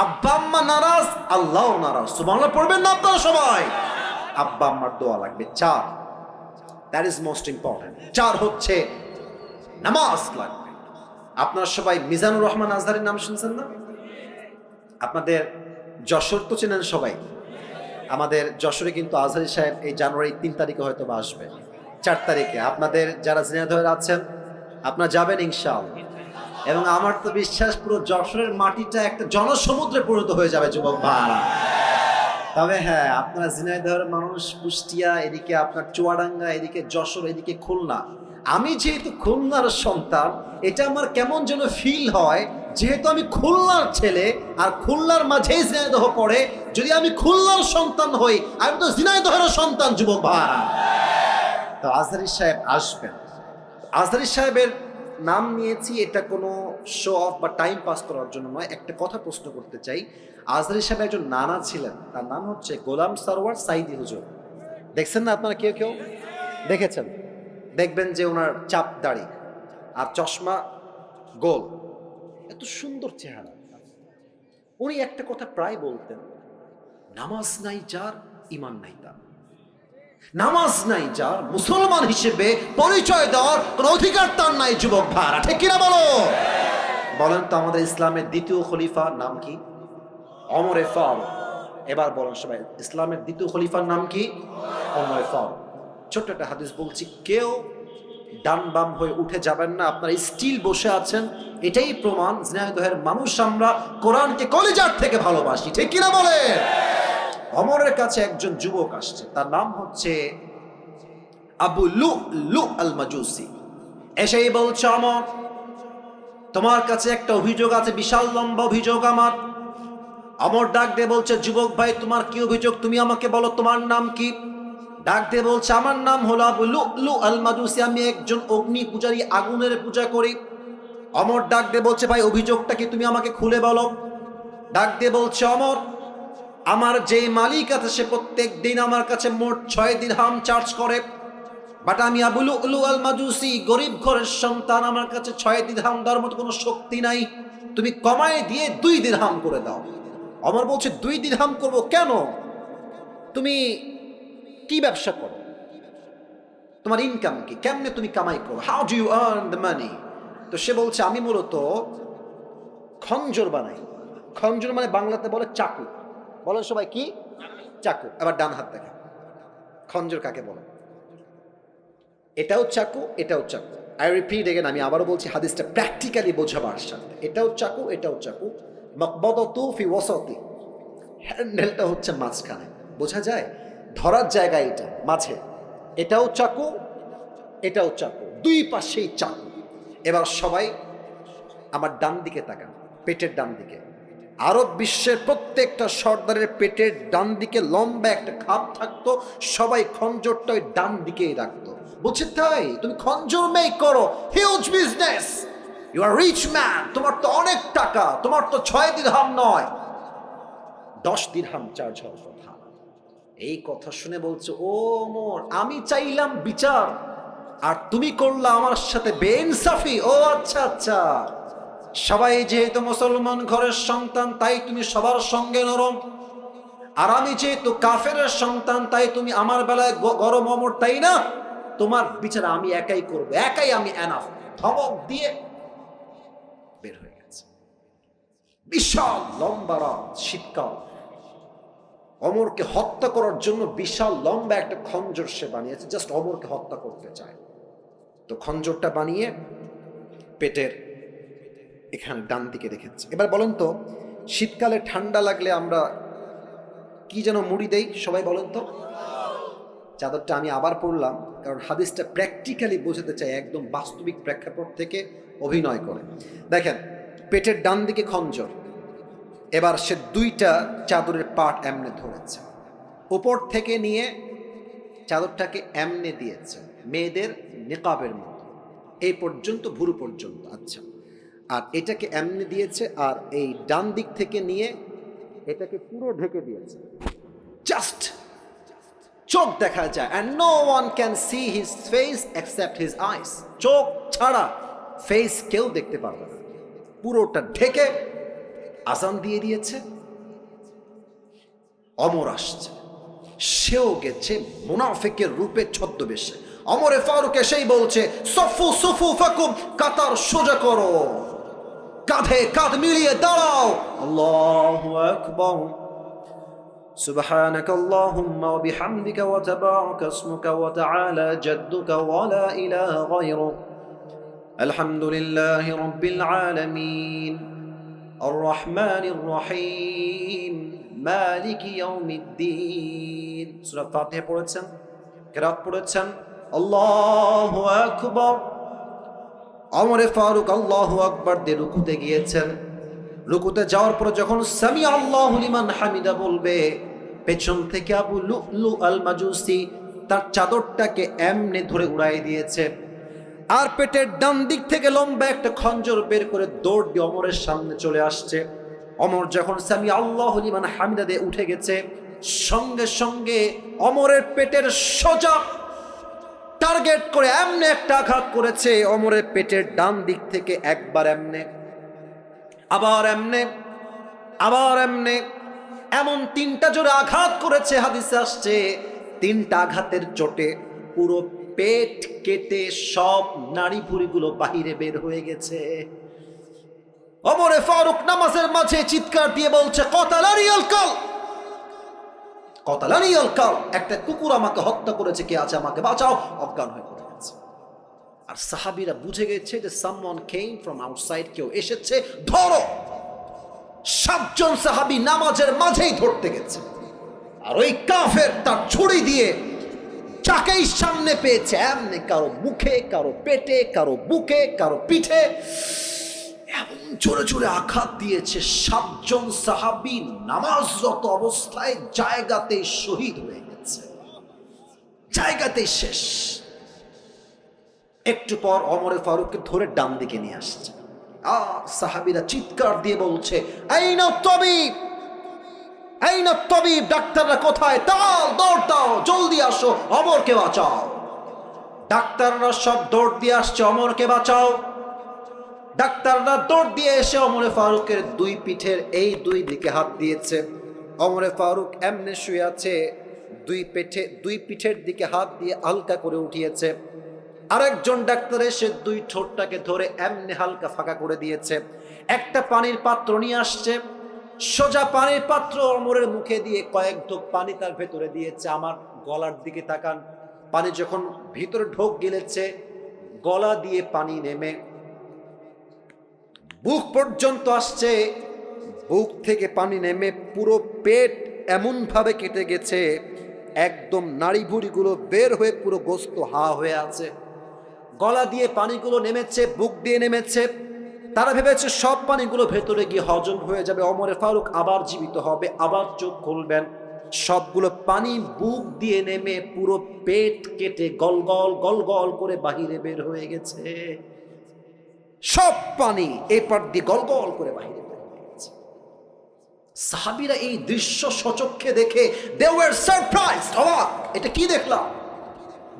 আব্বা আম্মা নারাজ, আল্লাহও নারাজ। সুবহানাল্লাহ পড়বেন না আপনারা সবাই? আব্বা আম্মার দোয়া লাগবে। 4, দ্যাট ইজ মোস্ট ইম্পর্টেন্ট। 4 হচ্ছে নামাজ লাগবে। আপনারা সবাই মিজানুর রহমান আজহারের নাম শুনছেন না? আপনাদের যশোর তো চেনেন সবাই। আমাদের যশোরে কিন্তু আজহারি সাহেব এই জানুয়ারি 3 তারিখে হয়তো বা আসবে, 4 তারিখে। আপনাদের যারা ঝিনাইদহে আছেন আপনারা যাবেন ইনশাআল্লাহ। এবং আমার তো বিশ্বাস পুরো যশোরের মাটিটা একটা জনসমুদ্রে পরিণত হয়ে যাবে যুবক ভাইরা। তবে হ্যাঁ, আপনারা ঝিনাইদহের মানুষ, কুষ্টিয়া, এদিকে আপনার চুয়াডাঙ্গা, এদিকে যশোর, এদিকে খুলনা। আমি যেহেতু খুলনার সন্তান, এটা আমার কেমন যেন ফিল হয়, যেহেতু আমি খুলনার ছেলে আর খুলনার মাঝেই ঝিনাইদহ পড়ে, যদি আমি খুলনার সন্তান হই, আমি তো ঝিনাইদহের সন্তান যুবক ভাইরা। তো আজহারি সাহেব আসবেন। আজহারি সাহেবের নাম নিয়েছি এটা কোনো শো অফ বা টাইম পাস করার জন্য নয়। একটা কথা প্রশ্ন করতে চাই, আজহারি সাহেব একজন নানা ছিলেন, তার নাম হচ্ছে গোলাম সরওয়ার সাইদি হুজুর। দেখছেন না আপনারা? কেউ কেউ দেখেছেন? দেখবেন যে ওনার চাপ দাড়ি আর চশমা, গোল, এত সুন্দর চেহারা। উনি একটা কথা প্রায় বলতেন, নামাজ নাই যার ঈমান নাই তার। নামাজ নাই যার, মুসলমান হিসেবে পরিচয় দেওয়ার কোন অধিকার তার নাই যুবক ভাইরা, ঠিক কিনা বলো? বলেন তো আমাদের ইসলামের দ্বিতীয় খলিফার নাম কি? ওমরে ফারুক। এবার বলেন সবাই, ইসলামের দ্বিতীয় খলিফার নাম কি? ওমরে ফারুক। ছোট্ট একটা হাদিস বলছি, কেউ ডান বাম হয়ে উঠে যাবেন না, আপনারা স্টিল বসে আছেন। এটাই প্রমাণ ঝিনাইদহের মানুষ আমরা কোরআনকে কলিজার থেকে ভালোবাসি, ঠিক কিনা বলে? ওমরের কাছে একজন যুবক আসছে, তার নাম হচ্ছে আবু লু'লু আল মাজুসি। এসেই বলছে, ওমর তোমার কাছে একটা অভিযোগ আছে, বিশাল লম্বা অভিযোগ আমার। ওমর ডাক দিয়ে বলছে, যুবক ভাই তোমার কি অভিযোগ, তুমি আমাকে বলো, তোমার নাম কি? ডাক দিয়ে বলছে, আমার নাম হলো আবু লু'লু আল মাজুসি, আমি একজন অগ্নি পূজারী, আগুনের পূজা করি। ওমর ডাক দিয়ে বলছে, ভাই অভিযোগটা কি, তুমি আমাকে খুলে বলো। ডাক দিয়ে বলছে, ওমর আমার যে মালিক আছে সে প্রত্যেক দিন আমার কাছে মোট 6 দিরহাম চার্জ করে, বাট আমি আবু লু'লু আল মাজুসি, গরিব ঘরের সন্তান, আমার কাছে 6 দিরহাম দেওয়ার মতো কোনো শক্তি নাই, তুমি কমায় দিয়ে 2 দিরহাম করে দাও। ওমর বলছে, 2 দিরহাম করব কেন? তুমি কি ব্যবসা করো, তোমার ইনকাম কি, কেমনে তুমি কামাই করো, how do you earn the money? তো সে বলছে, আমি মূলত খঞ্জর বানাই। খঞ্জর মানে বাংলাতে বলে চাকু। বলেন সবাই কি? চাকু। আবার ডান হাত দেখেন, খঞ্জর কাকে বলে? এটাও চাকু, এটাও চাকু। আই রিপিট এগেন, আমি আবারও বলছি হাদিসটা প্র্যাকটিক্যালি বোঝাবার সাথে। এটাও চাকু, এটাও চাকু। মাকবাদাতু ফি ওয়াসাতি, হ্যান্ডেলটা হচ্ছে মাঝখানে, বোঝা যায় ধরার জায়গা এটা মাঝে। এটাও চাকু, এটাও চাকু, 2 পাশেই চাকু। এবার সবাই আমার ডান দিকে তাকান, পেটের ডান দিকে। আরব বিশ্বের প্রত্যেকটা সর্দারের পেটের ডান দিকে লম্বা একটা খাপ থাকতো, সবাই খঞ্জরটা ওই ডান দিকেই রাখতো। বলছে, তাই তুমি খঞ্জর মেক করো, huge business, you are rich man, তোমার তো অনেক টাকা, তোমার তো 6 দিরহাম নয় 10 দিরহাম চার্জ হওয়ার কথা। এই কথা শুনে বলছে, ও ওমর আমি চাইলাম বিচার আর তুমি করলা আমার সাথে বেইনসাফি। ও আচ্ছা আচ্ছা, সবাই যেহেতু মুসলমান ঘরের সন্তান তাই তুমি সবার সঙ্গে নরম, আর আমি যেহেতু কাফেরের সন্তান, তাই তুমি আমার বেলায় গরম অমর, তাই না? তোমার বিচার আমি একাই করবো, একাই আমি এনাফ। ধমক দিয়ে বের হয়ে গেছে। বিশাল লম্বা রাত, শীতকাল। অমরকে হত্যা করার জন্য বিশাল লম্বা একটা খঞ্জর সে বানিয়েছে, জাস্ট অমরকে হত্যা করতে চায়। তো খঞ্জরটা বানিয়ে পেটের এখানে ডান দিকে রেখেছে। এবার বলেন তো, শীতকালে ঠান্ডা লাগলে আমরা কি যেন মুড়ি দেই? সবাই বলেন তো। চাদরটা আমি আবার পড়লাম, কারণ হাদিসটা প্র্যাকটিক্যালি বোঝাতে চাই, একদম বাস্তবিক প্রেক্ষাপট থেকে অভিনয় করে। দেখেন, পেটের ডান দিকে খঞ্জর। এবার সে দুইটা চাদরের পাট এমনে ধরেছে, উপর থেকে নিয়ে চাদরটাকে এমনে দিয়েছে, মেয়েদের নিকাবের মতো, এই পর্যন্ত, ভুরু পর্যন্ত। আচ্ছা, আর এটাকে এমনে দিয়েছে, আর এই ডান দিক থেকে নিয়ে এটাকে পুরো ঢেকে দিয়েছে, জাস্ট চোখ দেখা যায়। and no one can see his face except his eyes, চোখ ছাড়া ফেস কেউ দেখতে পারবে না। পুরোটা ঢেকে আজান দিয়ে দিয়েছে। অমর আসছে, সেও গেছে মুনাফিকের রূপে ছদ্মবেশে। অমরে ফারুক এসেই বলছে, সফু সুফু ফাকুম, কাতার সোজা করো, কাঁধে কাঁধ মিলিয়ে দাঁড়াও। আল্লাহু আকবার। سبحانك اللهم وبحمدك وتبارك اسمك وتعالى جدك ولا إله غيرك الحمد لله رب العالمين الرحمن الرحيم مالك يوم الدين সূরা ফাতিহা পড়েছেন, কিরাত পড়েছেন, আল্লাহু আকবার। ওমর ফারুক আল্লাহু আকবার দিয়ে রুকুতে গিয়েছেন। রুকুতে যাওয়ার পর যখন সামি আল্লাহু লিমান হামিদা বলবে, পেছন থেকে আবু লুলু আল মাজুসি তার চাদরটাকে এমনি ধরে উড়াই দিয়েছে, আর পেটের ডান দিক থেকে লম্বা একটা খঞ্জর বের করে দৌড় দিয়ে অমরের সামনে চলে আসছে। অমর যখন সামি আল্লাহু লিমান হামিদা দিয়ে উঠে গেছে, সঙ্গে সঙ্গে অমরের পেটের সোজা টার্গেট করে এমনি একটা আঘাত করেছে। অমরের পেটের ডান দিক থেকে একবার এমনে, আবার এমনে, আবার এমনে, এমন তিনটা জোরে আঘাত করেছে। হাদিসে আসছে, তিনটা আঘাতের চোটে পুরো পেট কেটে সব নাড়ি ভুঁড়িগুলো বাহিরে বের হয়ে গেছে। ওমরে ফারুক নামাজের মাঝে চিৎকার দিয়ে বলছে, কতালানি আল কাল, কতালানি আল কাল, একটা কুকুর আমাকে হত্যা করেছে, কে আছে আমাকে বাঁচাও। অজ্ঞান হয়ে পড়ে গেছে। আর সাহাবীরা বুঝে গেছে যে সামওয়ান কেম ফ্রম আউটসাইড, কেউ এসেছে, ধরো। 7 জন সাহাবী নামাজের মাঝেই ধরতে গেছে, আর ওই কাফের তার ছুরি দিয়ে যাকেই সামনে পেয়েছে এমনি কারো মুখে, কারো পেটে, কারো বুকে, কারো পিঠে এমন জোরে জোরে আঘাত দিয়েছে। 7 জন সাহাবী নামাজরত অবস্থায় জায়গাতেই শহীদ হয়ে গেছে, জায়গাতেই শেষ। একটু পর ওমরে ফারুককে ধরে ডান দিকে নিয়ে আসছে, আর সাহাবীরা চিৎকার দিয়ে বলছে, আইনা তাবিব, আইনা তাবিব, ডাক্তাররা কোথায়? দাও, দৌড় দাও, জলদি আসো, ওমরকে বাঁচাও। ডাক্তাররা সব দৌড় দিয়ে আসছে, ওমরকে বাঁচাও। ডাক্তাররা দৌড় দিয়ে এসে ওমরে ফারুকের দুই পিঠের এই দুই দিকে হাত দিয়েছে। ওমরে ফারুক এমনে শুয়ে আছে, দুই পিঠের দিকে হাত দিয়ে হালকা করে উঠিয়েছে। আরেকজন ডাক্তার এসে দুই ঠোঁটটাকে ধরে এমনি হালকা ফাঁকা করে দিয়েছে। একটা পানির পাত্র নিয়ে আসছে, সোজা পানির পাত্র ওমরের মুখে দিয়ে কয়েক ঢোক পানি তার ভেতরে দিয়েছে। আমার গলার দিকে তাকান, পানি যখন ভিতরে ঢোক গিলেছে, গলা দিয়ে পানি নেমে বুক পর্যন্ত আসছে, বুক থেকে পানি নেমে পুরো পেট এমন ভাবে কেটে গেছে, একদম নাড়ি ভুঁড়িগুলো বের হয়ে পুরো গোস্ত হা হয়ে আছে। গলা দিয়ে পানিগুলো নেমেছে, বুক দিয়ে নেমেছে। তারা ভেবেছে সব পানিগুলো ভেতরে গিয়ে হজম হয়ে যাবে, ওমরে ফারুক আবার জীবিত হবে, আবার চোখ খুলবেন। সবগুলো পানি বুক দিয়ে নেমে পুরো পেট কেটে গলগল গলগল করে বাহিরে বের হয়ে গেছে। সব পানি এপার দিয়ে গলগল করে বাহিরে বের হয়ে গেছে। সাহাবীরা এই দৃশ্য সচক্ষে দেখে they were surprised, অবাক, এটা কি দেখলাম?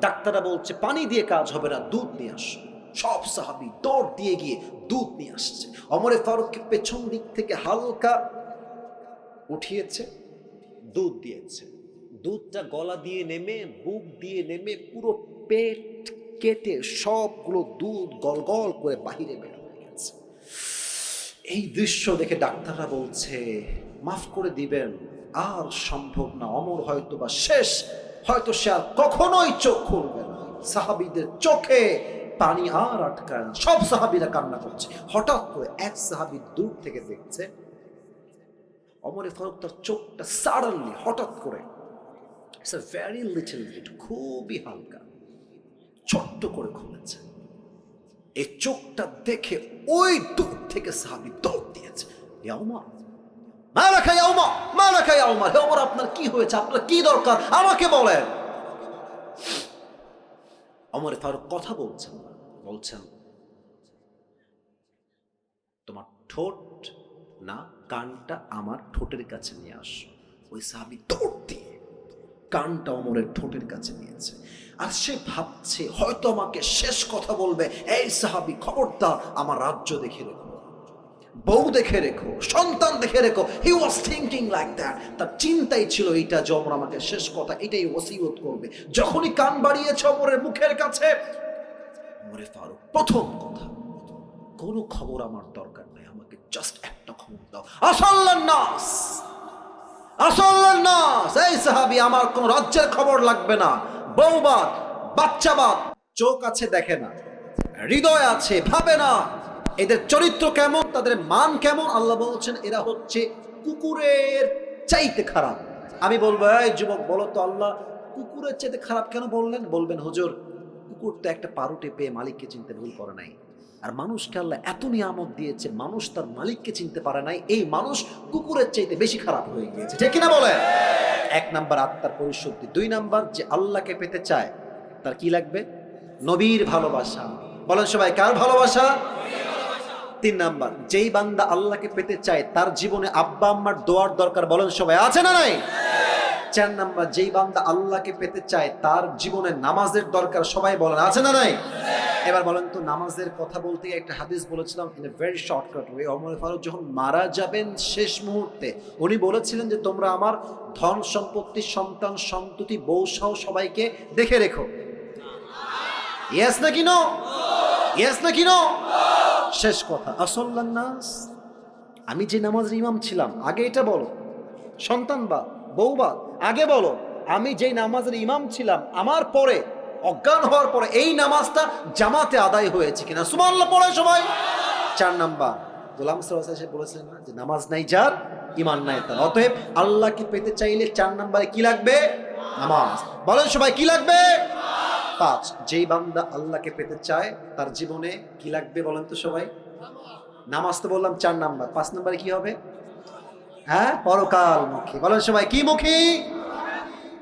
ডাক্তাররা বলছে পানি দিয়ে কাজ হবে না, দুধ নিয়ে আসো। সব সাহাবী দৌড় দিয়ে গিয়ে দুধ নিয়ে আসছে। ওমরে ফারুককে পেছন দিক থেকে হালকা উঠিয়েছে, দুধ দিয়েছে, দুধটা গলা দিয়ে নেমে বুক দিয়ে নেমে পুরো পেট কেটে সবগুলো দুধ গল গল করে বাহিরে বের হয়ে গেছে। এই দৃশ্য দেখে ডাক্তাররা বলছে মাফ করে দিবেন, আর সম্ভব না, অমর হয়তো বা শেষ, হয়তো সে আর কখনোই চোখ খুলবে না। সাহাবীদের চোখে পানি আর আটকায় না, সব সাহাবীরা কান্না করছে। হঠাৎ করে এক সাহাবী দূর থেকে দেখছে ওমরে ফারুক তার চোখটা সাডেনলি হঠাৎ করে it's a very little bit, খুবই হালকা ছোট্ট করে খুলেছে। এই চোখটা দেখে ওই দূর থেকে সাহাবী দৌড় দিয়েছে, ইয়া ওমর মালাকা ইয়া ওমর, মালাকা ইয়া ওমর, হে ওমর আপনার কি হয়েছে, আপনার কি দরকার আমাকে বলেন। ওমরে ফারুক কথা বলছেন না, বলছেন তোমার ঠোঁট না কানটা আমার ঠোঁটের কাছে নিয়ে আসো। ওই সাহাবী দৌড় দিয়ে কানটা ওমরের ঠোঁটের কাছে নিয়েছে। আর সে ভাবছে হয়তো আমাকে শেষ কথা বলবে, এই সাহাবী খবরদার আমার রাজ্য দেখে রেখো, বউ দেখে রেখো, সন্তান দেখে রেখো। হি ওয়াজ থিংকিং লাইক দ্যাট। তার চিন্তাই ছিল এইটা যে ওমর আমাকে শেষ কথা এটাই ওসিয়ত করবে। যখনই কান বাড়িয়েছে ওমরের মুখের কাছে, ওমরে ফারুক প্রথম কথা, কোনো খবর আমার দরকার নেই, আমাকে জাস্ট একটা খবর দাও। আসাল্লান নাস, আসাল্লান নাস, এই সাহাবী আমার কোন রাজ্যের খবর লাগবে না, বউবাদ বাচ্চাবাদ, চোখ আছে দেখে না, হৃদয় আছে ভাবে না, এদের চরিত্র কেমন, তাদের মান কেমন। আল্লাহ বলছেন এরা হচ্ছে কুকুরের চাইতে খারাপ। আমি বলবো এই যুবক বলো তো আল্লাহ কুকুরের চাইতে খারাপ কেন বললেন? বলবেন হুজুর কুকুর তো একটা পারুটে পেয়ে মালিককে চিনতে ভুল করে নাই, আর মানুষকে আল্লাহ এত নিয়ামত দিয়েছে, মানুষ তার মালিককে চিনতে পারে নাই, এই মানুষ কুকুরের চাইতে বেশি খারাপ হয়ে গিয়েছে, ঠিক কিনা বলে? এক নাম্বার আত্মার পরিশুদ্ধি, দুই নাম্বার যে আল্লাহকে পেতে চায় তার কি লাগবে? নবীর ভালোবাসা। বলেন সবাই কার ভালোবাসা? তিন নাম্বার যেই বান্দা আল্লাহকে পেতে চায় তার জীবনে আব্বা আম্মার দোয়ার দরকার, বলেন সবাই আছে না নাই? চার নাম্বার যেই বান্দা আল্লাহকে পেতে চায় তার জীবনে নামাজের দরকার, সবাই বলেন আছে না নাই? এবার বলেন তো নামাজের কথা বলতে একটা হাদিস বলেছিলাম in a very shortcut way. Omar Farooq যখন মারা যাবেন শেষ মুহূর্তে উনি বলেছিলেন যে তোমরা আমার ধন সম্পত্তি সন্তান সন্ততি বউ সহ সবাইকে দেখে রেখো। ইয়েস নাকি নো? ইয়েস নাকি নো? শেষ কথা আসাল্লান নাস, আমি যে নামাজের ইমাম ছিলাম, আগে এটা বলো, সন্তান বা বউ বা আগে বলো, আমি যেই নামাজের ইমাম ছিলাম আমার পরে অজ্ঞান হওয়ার পরে এই নামাজটা জামাতে আদায় হয়েছে কিনা, সুবহানাল্লাহ পড়ে সবাই। চার নাম্বার গোলাম সাল্লাল্লাহু আলাইহি ওয়াসাল্লাম বলেছেন না যে নামাজ নাই যার ঈমান নাই তার। অতএব আল্লাহকে পেতে চাইলে চার নাম্বারে কি লাগবে? নামাজ। বলেন সবাই কি লাগবে? পাঁচ, যেই বান্দা আল্লাহকে পেতে চায় তার জীবনে কি লাগবে বলেন তো সবাই? নামাজ তো বললাম চার নাম্বার, পাঁচ নাম্বারে কি হবে? হ্যাঁ, পরকালমুখী। বলেন সবাই কি মুখী?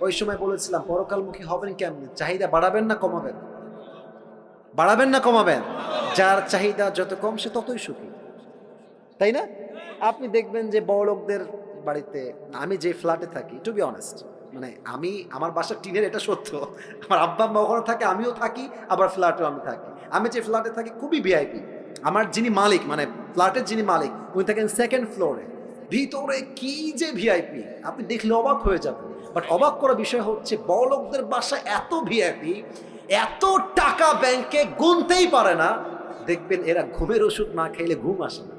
ওই সময় বলেছিলাম পরকালমুখী হবেন কেমনে? চাহিদা বাড়াবেন না কমাবেন? বাড়াবেন না কমাবেন? যার চাহিদা যত কম সে ততই সুখী, তাই না? আপনি দেখবেন যে বড়লোকদের বাড়িতে, আমি যে ফ্ল্যাটে থাকি, টু বি অনেস্ট, মানে আমি আমার বাসা টিনের, এটা সত্য, আমার আব্বা আম্মা ওখানে থাকে, আমিও থাকি, আবার ফ্ল্যাটেও আমি থাকি। আমি যে ফ্ল্যাটে থাকি খুবই ভিআইপি। আমার যিনি মালিক, মানে ফ্ল্যাটের যিনি মালিক, উনি থাকেন সেকেন্ড ফ্লোরে। ভিতরে কি যে ভিআইপি, আপনি দেখলে অবাক হয়ে যাবেন। বাট অবাক করার বিষয় হচ্ছে বড়লোকদের বাসা এত ভিআইপি, এত টাকা ব্যাংকে গুনতেই পারে না, দেখবেন এরা ঘুমের ওষুধ না খাইলে ঘুম আসে না।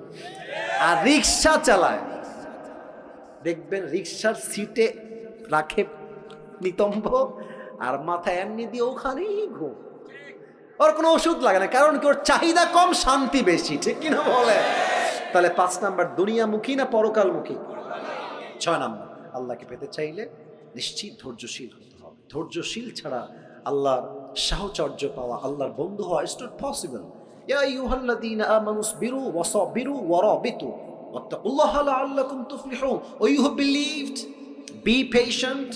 আর রিক্সা চালায়, দেখবেন রিক্সার সিটে রাখে নিতম্ব আর মাথা এমনি দিয়ে ওখানেই ঘুম, ওর কোনো ওষুধ লাগে না, কারণ কি ওর চাহিদা কম শান্তি বেশি, ঠিক কিনা বলে? তাহলে পাঁচ নাম্বার দুনিয়ামুখী না পরকালমুখী? ছয় নাম্বার আল্লাহকে পেতে চাইলে নিশ্চিত ধৈর্যশীল হতে হবে। ধৈর্যশীল ছাড়া আল্লাহর সাহচর্য পাওয়া, আল্লাহর বন্ধু হওয়া ইজ নট পসিবল। ইয়া আইয়ুহাল্লাযীনা আমানু সবিরু ওয়া সাবিরু ওয়া রাবিতু ওয়াত্তাকুল্লাহা লাআল্লাকুম তুফলিহুন। O you have believed, be patient,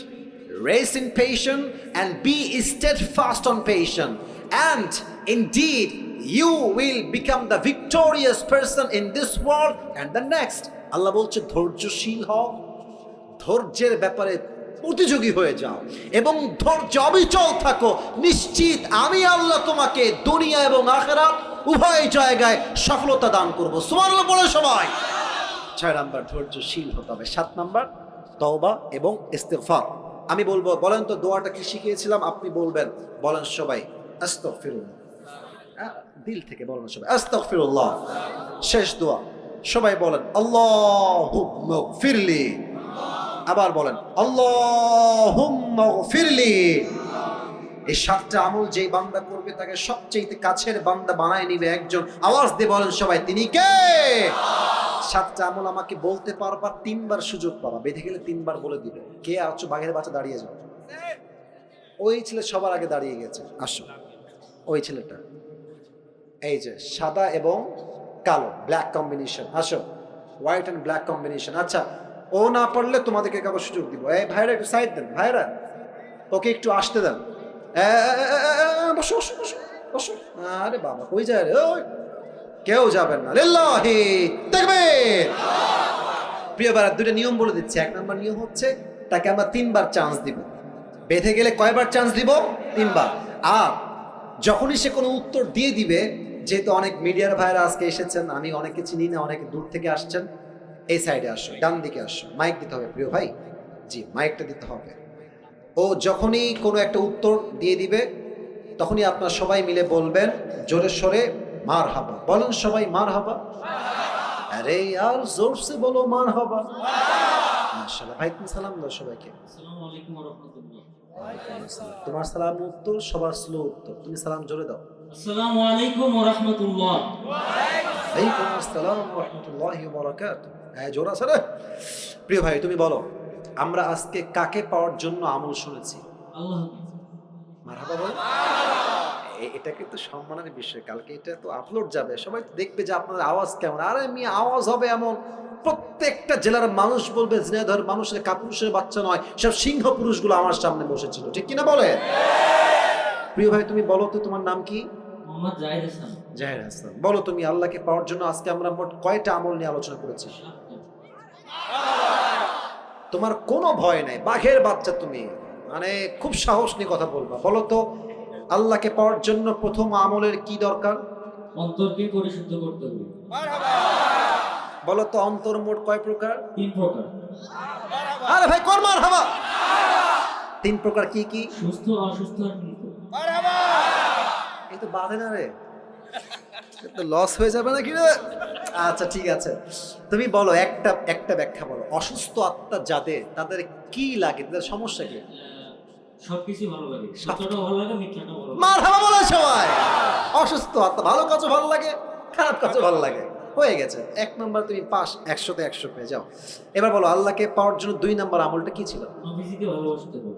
raise in patience, and be steadfast on patience, and indeed you will become the victorious person in this world and the next. আল্লাহ বলছে ধৈর্যশীল হও, ধৈর্যের ব্যাপারে প্রতিযোগী হয়ে যাও এবং ধৈর্য অবিচল থাকো, নিশ্চিত আমি আল্লাহ তোমাকে দুনিয়া এবং আখিরাত উভয় জায়গায় সফলতা দান করব। সুবহানাল্লাহ বলে সবাই। 6 নাম্বার ধৈর্যশীল হতে হবে। 7 নাম্বার তওবা এবং ইস্তিগফার। আমি বলবো, বলেন তো দোয়াটা কি শিখিয়েছিলাম, আপনি বলবেন, বলেন সবাই আস্তাগফিরুল্লাহ। দিল থেকে বলেন সবাই আস্তাগফিরুল্লাহ। শেষ দোয়া সবাই বলেন আল্লাহুম্মা গফিরলি। আবার বলেন আল্লাহুম্মা গফিরলি। এই 7টা আমল যেই বান্দা করবে তাকে সবচেয়ে কাছের বান্দা বানায় নিবে একজন। আওয়াজ দিয়ে বলেন সবাই, তিনি কে? 7টা আমল আমাকে বলতে পারবা, 3বার সুযোগ পাবা, বেঁধে গেলে 3বার বলে দিবে। কে আছো? বাঘের বাচ্চা দাঁড়িয়ে যাও। ওই ছেলে সবার আগে দাঁড়িয়ে গেছে, আসো। ওই ছেলেটা, এই যে সাদা এবং কালো, ব্ল্যাক কম্বিনেশন, আসো। White and black combination. আচ্ছা, ও না পারলে তোমাদেরকে কারো সুযোগ দিব। এই ভাইরা একটু সাইড দেন, ভাইরা ওকে একটু আসতে দেন। বসো বসো বসো বসো। আরে বাবা কই যায় রে? ওই কেউ যাবেন না। লিল্লাহি তাকবীর। প্রিয় ভাইরা, দুটো নিয়ম বলে দিচ্ছি। 1 নম্বর নিয়ম হচ্ছে তাকে আমরা 3বার চান্স দিব। বেঁধে গেলে কয়বার চান্স দিব? 3বার। আর যখনই সে কোনো উত্তর দিয়ে দিবে, যেহেতু অনেক মিডিয়ার ভাইরা আজকে এসেছেন, আমি অনেকে চিনি না, অনেকে দূর থেকে আসছেন, এই সাইডে আসো, ডান দিকে আসো। মাইক দিতে হবে প্রিয় ভাই, জি মাইকটা দিতে হবে। ও যখনই কোনো একটা উত্তর দিয়ে দিবে, তখনই আপনারা সবাই মিলে বলবেন জোরে সোরে মারহাবা। বলেন সবাই মারহাবা। আরে यार जोर से बोलो মারহাবা। মাশাআল্লাহ। ভাই তুমি সালাম দাও সবাইকে। আসসালামু আলাইকুম ওয়া রাহমাতুল্লাহ। তোমার সালাম উত্তর, সবার স্লো উত্তর। তুমি সালাম জোরে দাও। আসসালামু আলাইকুম ওয়া রাহমাতুল্লাহ। ওয়ালাইকুম আসসালাম ওয়া রাহমাতুল্লাহি ওয়া বারাকাতুহু। হ্যাঁ জোরে আছে রে। প্রিয় ভাই তুমি বলো, আমরা আজকে কাকে পাওয়ার জন্য আমল শুনেছি? আল্লাহ। মারহাবা বলো। এটা কিন্তু সম্মানের বিষয়। কালকে এটা তো আপলোড যাবে, সবাই তো দেখবে যে আপনার আওয়াজ কেমন। আরে আমি আওয়াজ হবে এমন, প্রত্যেকটা জেলার মানুষ বলবে ঝিনাইদহের মানুষের কাপুরুষের বাচ্চা নয়, সব সিংহ পুরুষগুলো আমার সামনে বসেছিল, ঠিক কিনা বলে? প্রিয় ভাই তুমি বলো তো, তোমার নাম কি? মোহাম্মদ জাহিদ হাসান। জাহিদ হাসান। বলো তুমি, আল্লাহকে পাওয়ার জন্য আজকে আমরা মোট কয়টা আমল নিয়ে আলোচনা করেছি? তোমার কোনো ভয় নাই, বাঘের বাচ্চা তুমি, মানে খুব সাহস নিয়ে কথা বলবা। বলো তো, আল্লাহকে পাওয়ার জন্য প্রথম আমলের কি দরকার? অন্তরকে পরিশুদ্ধ করতে হবে। বলো তো, অন্তর মোট কয় প্রকার? 3 প্রকার। আরে ভাই কর মারহাবা। 3 প্রকার কি কি? সুস্থ, অসুস্থ আর মৃত। এই তো বাধে না রে, তো লস হয়ে যাবে নাকি রে? আচ্ছা ঠিক আছে, তুমি বলো একটা ব্যাখ্যা বলো। অসুস্থ আত্মা যাদের, তাদের কি লাগে, তাদের সমস্যা কি? সবকিছু ভালো লাগে, সত্যটা ভালো লাগে, মিথ্যাটা ভালো লাগে। মারহাবা বলো সবাই। অসুস্থ আত্মা, ভালো কাজও ভালো লাগে, খারাপ কাজও ভালো লাগে। হয়ে গেছে, 1 নম্বর তুমি পাস, 100-তে 100 পেয়ে যাও। এবার বলো, আল্লাহকে পাওয়ার জন্য 2 নম্বর আমলটা কি ছিল? নবীজিকে ভালোবাসতে হবে।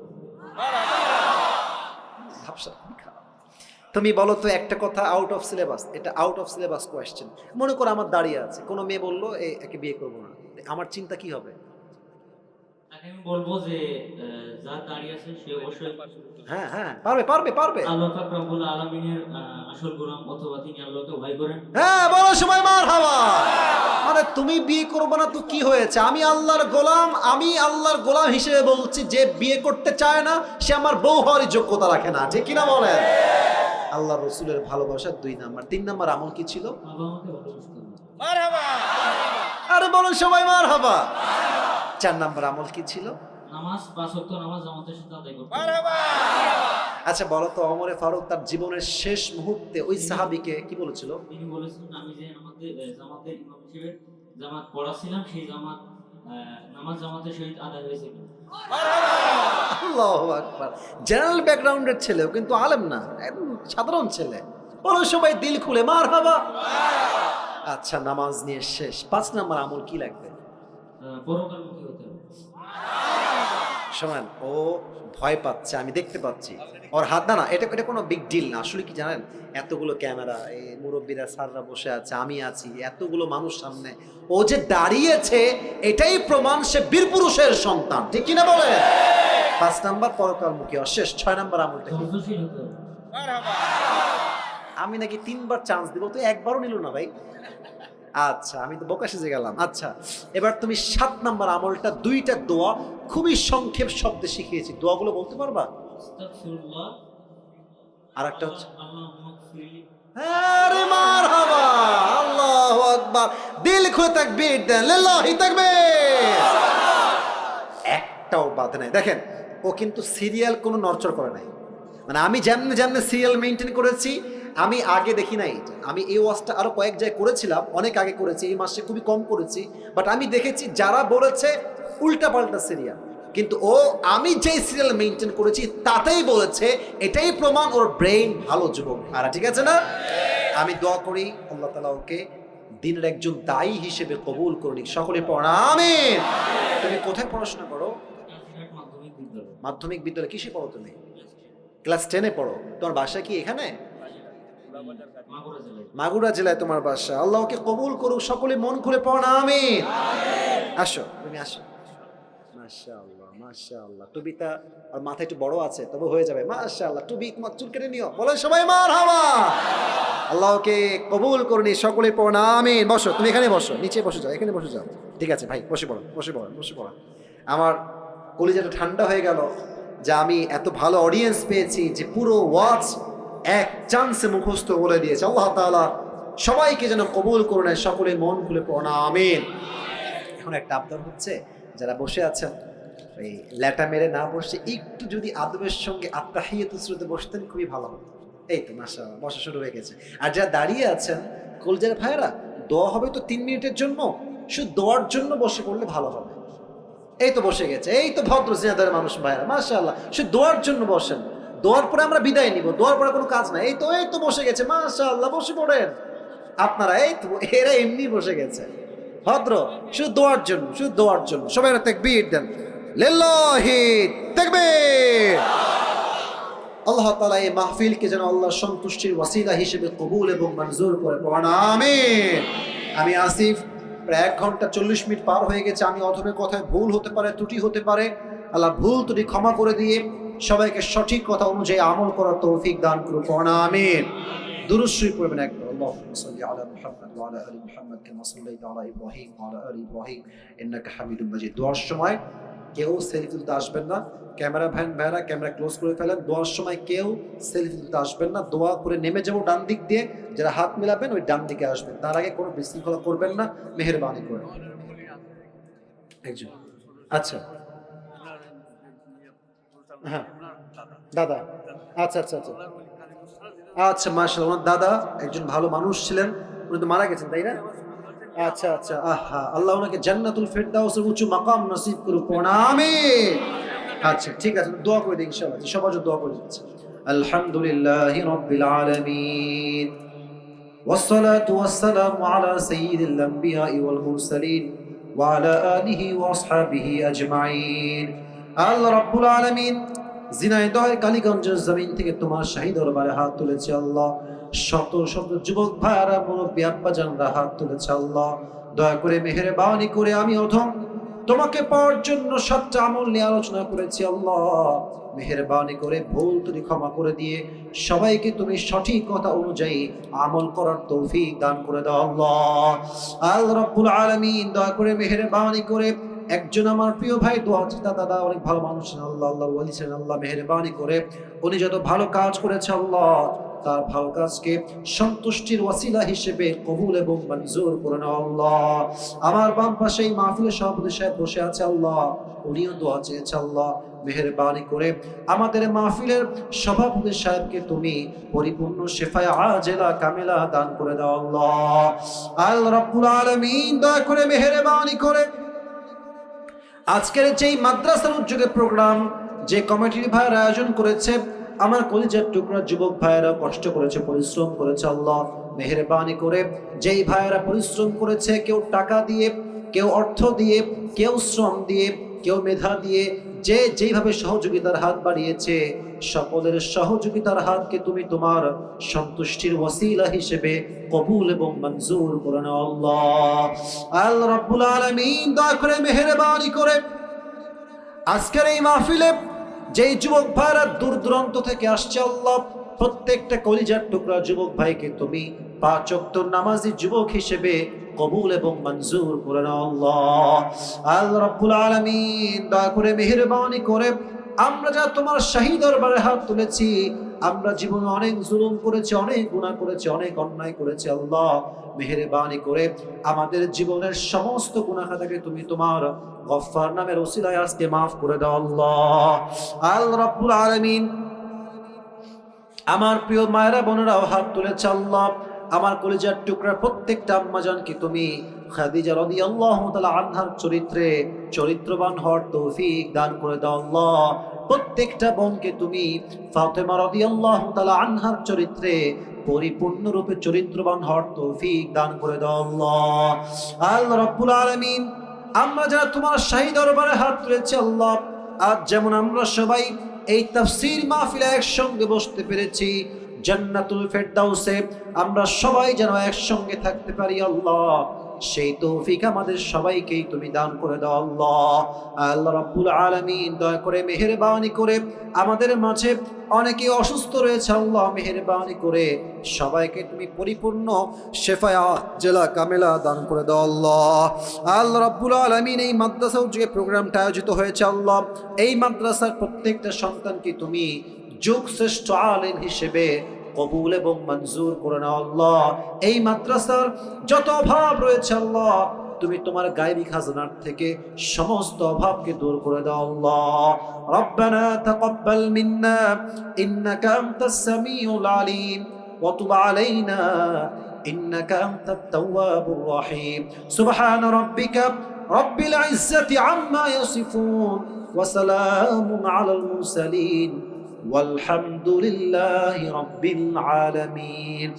ভাবসা খারাপ। তুমি বলো তো একটা কথা, আউট অফ সিলেবাস, এটা আউট অফ সিলেবাস কোয়েশ্চেন। মনে করো আমার দাঁড়িয়ে আছে, কোনো মেয়ে বললো একে বিয়ে করবো না, আমার চিন্তা কি হবে? তাকে আমি বলবো যে যার দাঁড়িয়ে আছে সে অবশ্যই হ্যাঁ হ্যাঁ পারবে পারবে পারবে। আল্লাহ পাক রব্বুল আলামিনের আসল গোলাম, অথবা তিনি আল্লাহকে ভয় করেন। হ্যাঁ বলো সবাই মারহাবা। মানে তুমি বিয়ে করবে না তো কি হয়েছে? আমি আল্লাহর গোলাম, আমি আল্লাহর গোলাম হিসেবে বলছি, যে বিয়ে করতে চায় না সে আমার বউ হওয়ার যোগ্যতা রাখে না, ঠিক কিনা বলেন? আল্লাহ রসুলের ভালোবাসা 2 নাম্বার। 3 নাম্বার আমল কি ছিল? বাবা মাকে ভালোবাসতে হবে। আরে বলো সবাই মারহাবা। 4 নাম্বার আমল কি ছিল? নামাজ, 5 ওয়াক্ত নামাজ জামাতের সাথে আদায় করতে হবে। আচ্ছা বলো তো, ওমরে ফারুক তার জীবনের শেষ মুহূর্তে ওই সাহাবীকে কি বলেছিল? তিনি বলেছিলেন, আমি যে আমাদের জামাতের ইমাম হিসেবে জামাত পড়াছিলাম, সেই জামাত নামাজ জামাতের সহিত আদায় হয়েছে কিনা। আল্লাহু আকবার। জেনারেল ব্যাকগ্রাউন্ডের ছেলেও কিন্তু আলেম না, একদম সাধারণ ছেলে। বলো সবাই দিল খুলে মারহাবা। আচ্ছা নামাজ নিয়ে শেষ। 5 নাম্বার আমল কি লাগবে? পরকালমুখী হতে হবে। শোনেন, ও ভয় পাচ্ছে, আমি দেখতে পাচ্ছি ওর হাত। না এটা কোনো বিগ ডিল না। আসলে কি জানেন, এতগুলো ক্যামেরা, এই মুরব্বীরা স্যাররা বসে আছে, আমি আছি, এতগুলো মানুষ সামনে, ও যে দাঁড়িয়েছে এটাই প্রমাণ সে বীর পুরুষের সন্তান, ঠিক কিনা বলে? 5 নাম্বার পরকালমুখী শেষ। 6 নাম্বার আমলটা কি? ধৈর্যশীল হতে হবে। আমি নাকি 3বার চান্স দিব, তো একবারও নিল না ভাই। আচ্ছা আমি তো বোকা সেজে গেলাম। আচ্ছা এবার তুমি 7 নাম্বার আমলটা, 2টা দোয়া খুবই সংক্ষেপ শব্দে শিখিয়েছি, দোয়াগুলো বলতে পারবা? আস্তাগফিরুল্লাহ, আর একটা হচ্ছে আল্লাহুম্মা গফিরলি। আরে মারহাবা, আল্লাহু আকবার। দিল খুলে তাকবীর দেন, লিল্লাহি তাকবীর। 1 একটাও বাধে নাই। দেখেন ও কিন্তু সিরিয়াল কোনো নড়চড় করে নাই, মানে আমি যেমনি যেমনি সিরিয়াল মেনটেন করেছি, আমি আগে দেখি নাই। আমি এই ওয়াজটা আরো কয়েক জায়গায় করেছিলাম, অনেক আগে করেছি, এই মাসে খুবই কম করেছি, বাট আমি দেখেছি যারা বলেছে উল্টা পাল্টা সিরিয়াল, কিন্তু ও আমি যেই সিরিয়াল মেনটেন করেছি তাতেই বলেছে, এটাই প্রমাণ ওর ব্রেইন ভালো যুবক। আর ঠিক আছে না? আমি দোয়া করি আল্লাহ তাআলা ওকে দিনের একজন দায়ী হিসেবে কবুল করুন। সকলে পড়া আমিন। তুমি কোথায় পড়াশোনা করো? মাধ্যমিক বিদ্যালয়। মাধ্যমিক বিদ্যালয় কিসে পড়ো তুমি? ক্লাস 10-এ পড়ো। তোমার বাসা কি এখানে? মাগুরা জেলায়। মাগুরা জেলায় তোমার বাসা। আল্লাহ ওকে কবুল করুক। সকলে মন খুলে পড়া আমিন। আসো, তুমি আসো। মাশাআল্লাহ মাশাআল্লাহ। টুপিটা আর মাথা একটু বড় আছে, তবে হয়ে যাবে। মাশাআল্লাহ। টুপি তোমার চুল কেটে নিও, বলেন সবাই মারহাবা। আল্লাহ ওকে কবুল করুন। সকলে পড়া আমিন। বসো, তুমি এখানে বসো, নিচে বসে যাও, এখানে বসে যাও। ঠিক আছে ভাই, বসে পড়ো, বসে পড়ো, বসে পড়ো। আমার কলিজাটা ঠান্ডা হয়ে গেল যে আমি এত ভালো অডিয়েন্স পেয়েছি যে পুরো ওয়াজ এক চান্সে মুখস্থ বলে দিয়েছে। আল্লাহ তাআলা সবাইকে যেন কবুল করুন। সকলে মন খুলে পড়া আমিন। এখন একটা আবদার হচ্ছে, যারা বসে আছেন এই ল্যাটা মেরে না বসে একটু যদি আদবের সঙ্গে আত্তাহিয়াতুস সুরতে বসতেন খুবই ভালো হতো। এই তো মাশাআল্লাহ, বসা শুরু হয়ে গেছে। আর যারা দাঁড়িয়ে আছেন কলজার ভাইরা, দোয়া হবে তো 3 মিনিটের জন্য, শুধু দোয়ার জন্য বসে পড়লে ভালো হবে। এই তো বসে গেছে, এই তো ভদ্র সিনাদার মানুষ ভাইরা, মাশাআল্লাহ। শুধু দোয়ার জন্য বসেন, দোয়ার পরে আমরা বিদায় নিব, দোয়ার পরে কোনো কাজ নাই। এই তো বসে গেছে, মাশাআল্লাহ, বসে পড়েন আপনারা। এই তো এরা এমনি বসে গেছে, ভদ্র, শুধু দোয়ার জন্য, শুধু দোয়ার জন্য। সবাই তাকবীর দেন, লিল্লাহি তাকবীর। আল্লাহ তাআলা এই মাহফিলকে যেন আল্লাহর সন্তুষ্টির ওয়াসিলা হিসেবে কবুল এবং মঞ্জুর করে পড়ান আমিন। আমি আসিফ, প্রায় 1 ঘন্টা 40 মিনিট পার হয়ে গেছে। আমি অথবা কথায় ভুল হতে পারে, ত্রুটি হতে পারে। আল্লাহ ভুল ত্রুটি ক্ষমা করে দিয়ে সবাইকে সঠিক কথা অনুযায়ী আমল করার তৌফিক দান করুন, পড়ান আমিন। দুরূদ শরীফ পড়বেন একবার। আল্লাহুম্মা সাল্লি আলা মুহাম্মাদ ওয়া আলা আলি মুহাম্মাদ কামা সাল্লাইতা আলা ইব্রাহিম ওয়া আলা আলি ইব্রাহিম ইন্নাকা হামিদুম মাজিদ। দোয়ার সময় কেউ সেলফি তুলতে আসবেন না। ক্যামেরা ভাইরা ক্যামেরা ক্লোজ করে ফেলেন। দোয়ার সময় কেউ সেলফি তুলতে আসবেন না। দোয়া করে নেমে যাবো ডান দিক দিয়ে, যারা হাত মেলাবেন ওই ডান দিকে আসবেন। তার আগে কোনো বিশৃঙ্খলা করবেন না, মেহেরবানি করে। একজন, আচ্ছা, হ্যাঁ, দাদা, আচ্ছা আচ্ছা আচ্ছা আচ্ছা, মাশাআল্লাহ। ওনার দাদা একজন ভালো মানুষ ছিলেন, উনি তো মারা গেছেন, তাই না? আচ্ছা আচ্ছা, আহা, আল্লাহ ওনাকে জান্নাতুল ফেরদাউসের উঁচু মাকাম নসিব করুক, আমিন। আচ্ছা ঠিক আছে, দোয়া করে দিই ইনশাআল্লাহ, সবার জন্য দোয়া করে দিচ্ছি। আলহামদুলিল্লাহি রাব্বিল আলামিন والصلاة والسلام على سيد الأنبياء والمرسلين وعلى آله وأصحابه أجمعين। আল্লাহ রাব্বুল আলামিন ঝিনাইদহের কালীগঞ্জের জমিন থেকে তোমার শাহী দরবারে হাত তুলেছে আল্লাহ। শত শত যুবক ভাইরা, মুরব্বী আব্বাজানরা হাত তুলেছে আল্লাহ। দয়া করে মেহেরবানি করে আমি অধম তোমাকে পাওয়ার জন্য 7টা আমল নিয়ে আলোচনা করেছি আল্লাহ। মেহেরবানি করে ভুল তুমি ক্ষমা করে দিয়ে সবাইকে তুমি সঠিক কথা অনুযায়ী আমল করার তৌফিক দান করে দাও আল্লাহ। আল্লাহ রাব্বুল আলামিন দয়া করে মেহেরবানি করে একজন আমার প্রিয় ভাই দোয়া চিন্তা দাদা, অনেক ভালো মানুষ আল্লাহ, আল্লাহ ওয়ালি ছিলেন আল্লাহ, মেহেরবানি করে উনি যত ভালো কাজ করেছে আল্লাহ, তার ভালো কাজকে সন্তুষ্টির ওয়াসিলা হিসেবে কবুল এবং মঞ্জুর করে নাও আল্লাহ। আমার বাম পাশে এই মাহফিলের সভাপতি সাহেব বসে আছে আল্লাহ, উনিও দোয়া চেয়েছে আল্লাহ। মেহেরবানি করে আমাদের মাহফিলের সভাপতি সাহেবকে তুমি পরিপূর্ণ শেফায়ে আজেলা কামেলা দান করে দাও আল্লাহ। আল্লাহ রাব্বুল আলামিন দয়া করে মেহেরবানি করে আজকের যেই মাদ্রাসার উদ্যোগে প্রোগ্রাম, যে কমিটির ভাইয়ের আয়োজন করেছে, আমার কলিজার টুকরা যুবক ভাইয়েরা কষ্ট করেছে, পরিশ্রম করেছে আল্লাহ। মেহেরবানি করে যেই ভাইয়েরা পরিশ্রম করেছে, কেউ টাকা দিয়ে, কেউ অর্থ দিয়ে, কেউ শ্রম দিয়ে, কেউ মেধা দিয়ে, যে যেইভাবে সহযোগিতার হাত বাড়িয়েছে, সকলের সহযোগিতার হাতকে তুমি তোমার সন্তুষ্টির ওয়াসিলা হিসেবে কবুল এবং মঞ্জুর করে নাও আল্লাহ। আল্লাহ রাব্বুল আলামিন দয়া করে মেহেরবানি করে আজকের এই মাহফিলে যেই যুবক ভাইরা দূর দূরান্ত থেকে আসছে আল্লাহ, প্রত্যেকটা কলিজার টুকরা যুবক ভাইকে তুমি 5 ওয়াক্ত নামাজি যুবক হিসেবে কবুল এবং মঞ্জুর করে নাও আল্লাহ। আল্লাহ রাব্বুল আলামিন দয়া করে মেহেরবানি করে আমরা যা তোমার শাহী দরবারে হাত তুলেছি, আমরা জীবনে অনেক জুলুম করেছি, অনেক গুনাহ করেছি, অনেক অন্যায় করেছি। আল্লাহ মেহেরবানি করে আমাদের জীবনের সমস্ত গুনাহ খাতাকে তুমি তোমার গফফার নামের ওসিলায় আজকে মাফ করে দাও আল্লাহ। আল্লাহ রাব্বুল আলামিন, আমার প্রিয় মায়েরা বোনেরাও হাত তুলেছে আল্লাহ। আমার কলিজার টুকরা প্রত্যেকটা আম্মাজানকে তুমি খাদিজা রাদিয়াল্লাহু তাআলা আনহার চরিত্রে চরিত্রবান হওয়ার তৌফিক দান করে দাও আল্লাহ। প্রত্যেকটা বোনকে তুমি ফাতেমা রাদিয়াল্লাহু তাআলা আনহার চরিত্রে পরিপূর্ণরূপে চরিত্রবান হওয়ার তৌফিক দান করে দাও আল্লাহ। আল্লাহ রাব্বুল আলামিন, আমরা যারা তোমার শাহী দরবারে হাত তুলেছি আল্লাহ, আজ যেমন আমরা সবাই এই তাফসীর মাহফিলে একসঙ্গে বসতে পেরেছি, জান্নাতুল ফেরদাউসে আমরা সবাই যেন একসঙ্গে থাকতে পারি আল্লাহ, সেই তৌফিক আমাদের সবাইকেই তুমি দান করে দাও আল্লাহ। আল্লাহ রাব্বুল আলামিন, দয়া করে মেহেরবানি করে আমাদের মাঝে অনেকে অসুস্থ রয়েছে আল্লাহ, মেহেরবানি করে সবাইকে তুমি পরিপূর্ণ শেফায়ে আজলা কামেলা দান করে দাও আল্লাহ। আল্লাহ রাব্বুল আলামিন, এই মাদ্রাসা যে প্রোগ্রামটা আয়োজিত হয়েছে আল্লাহ, এই মাদ্রাসার প্রত্যেকটা সন্তানকে তুমি যুগ শ্রেষ্ঠ আলেম হিসেবে কবুল এবং মঞ্জুর করে নাও আল্লাহ। এই মাদ্রাসার যত অভাব রয়েছে আল্লাহ, তুমি তোমার গায়বী খাজানার থেকে সমস্ত অভাবকে দূর করে দাও আল্লাহ। রব্বানা তাকাব্বাল মিন্না ইন্নাকা আনতাস সামিউল আলিম ওয়া তুব আলাইনা ইন্নাকা আনতাত তাওয়াবুর রহিম। সুবহানা রাব্বিকা রাব্বিল ইজ্জাতি আম্মা ইয়াসিফুন ওয়া সালামুন আলাল মুরসালিন والحمد لله رب العالمين।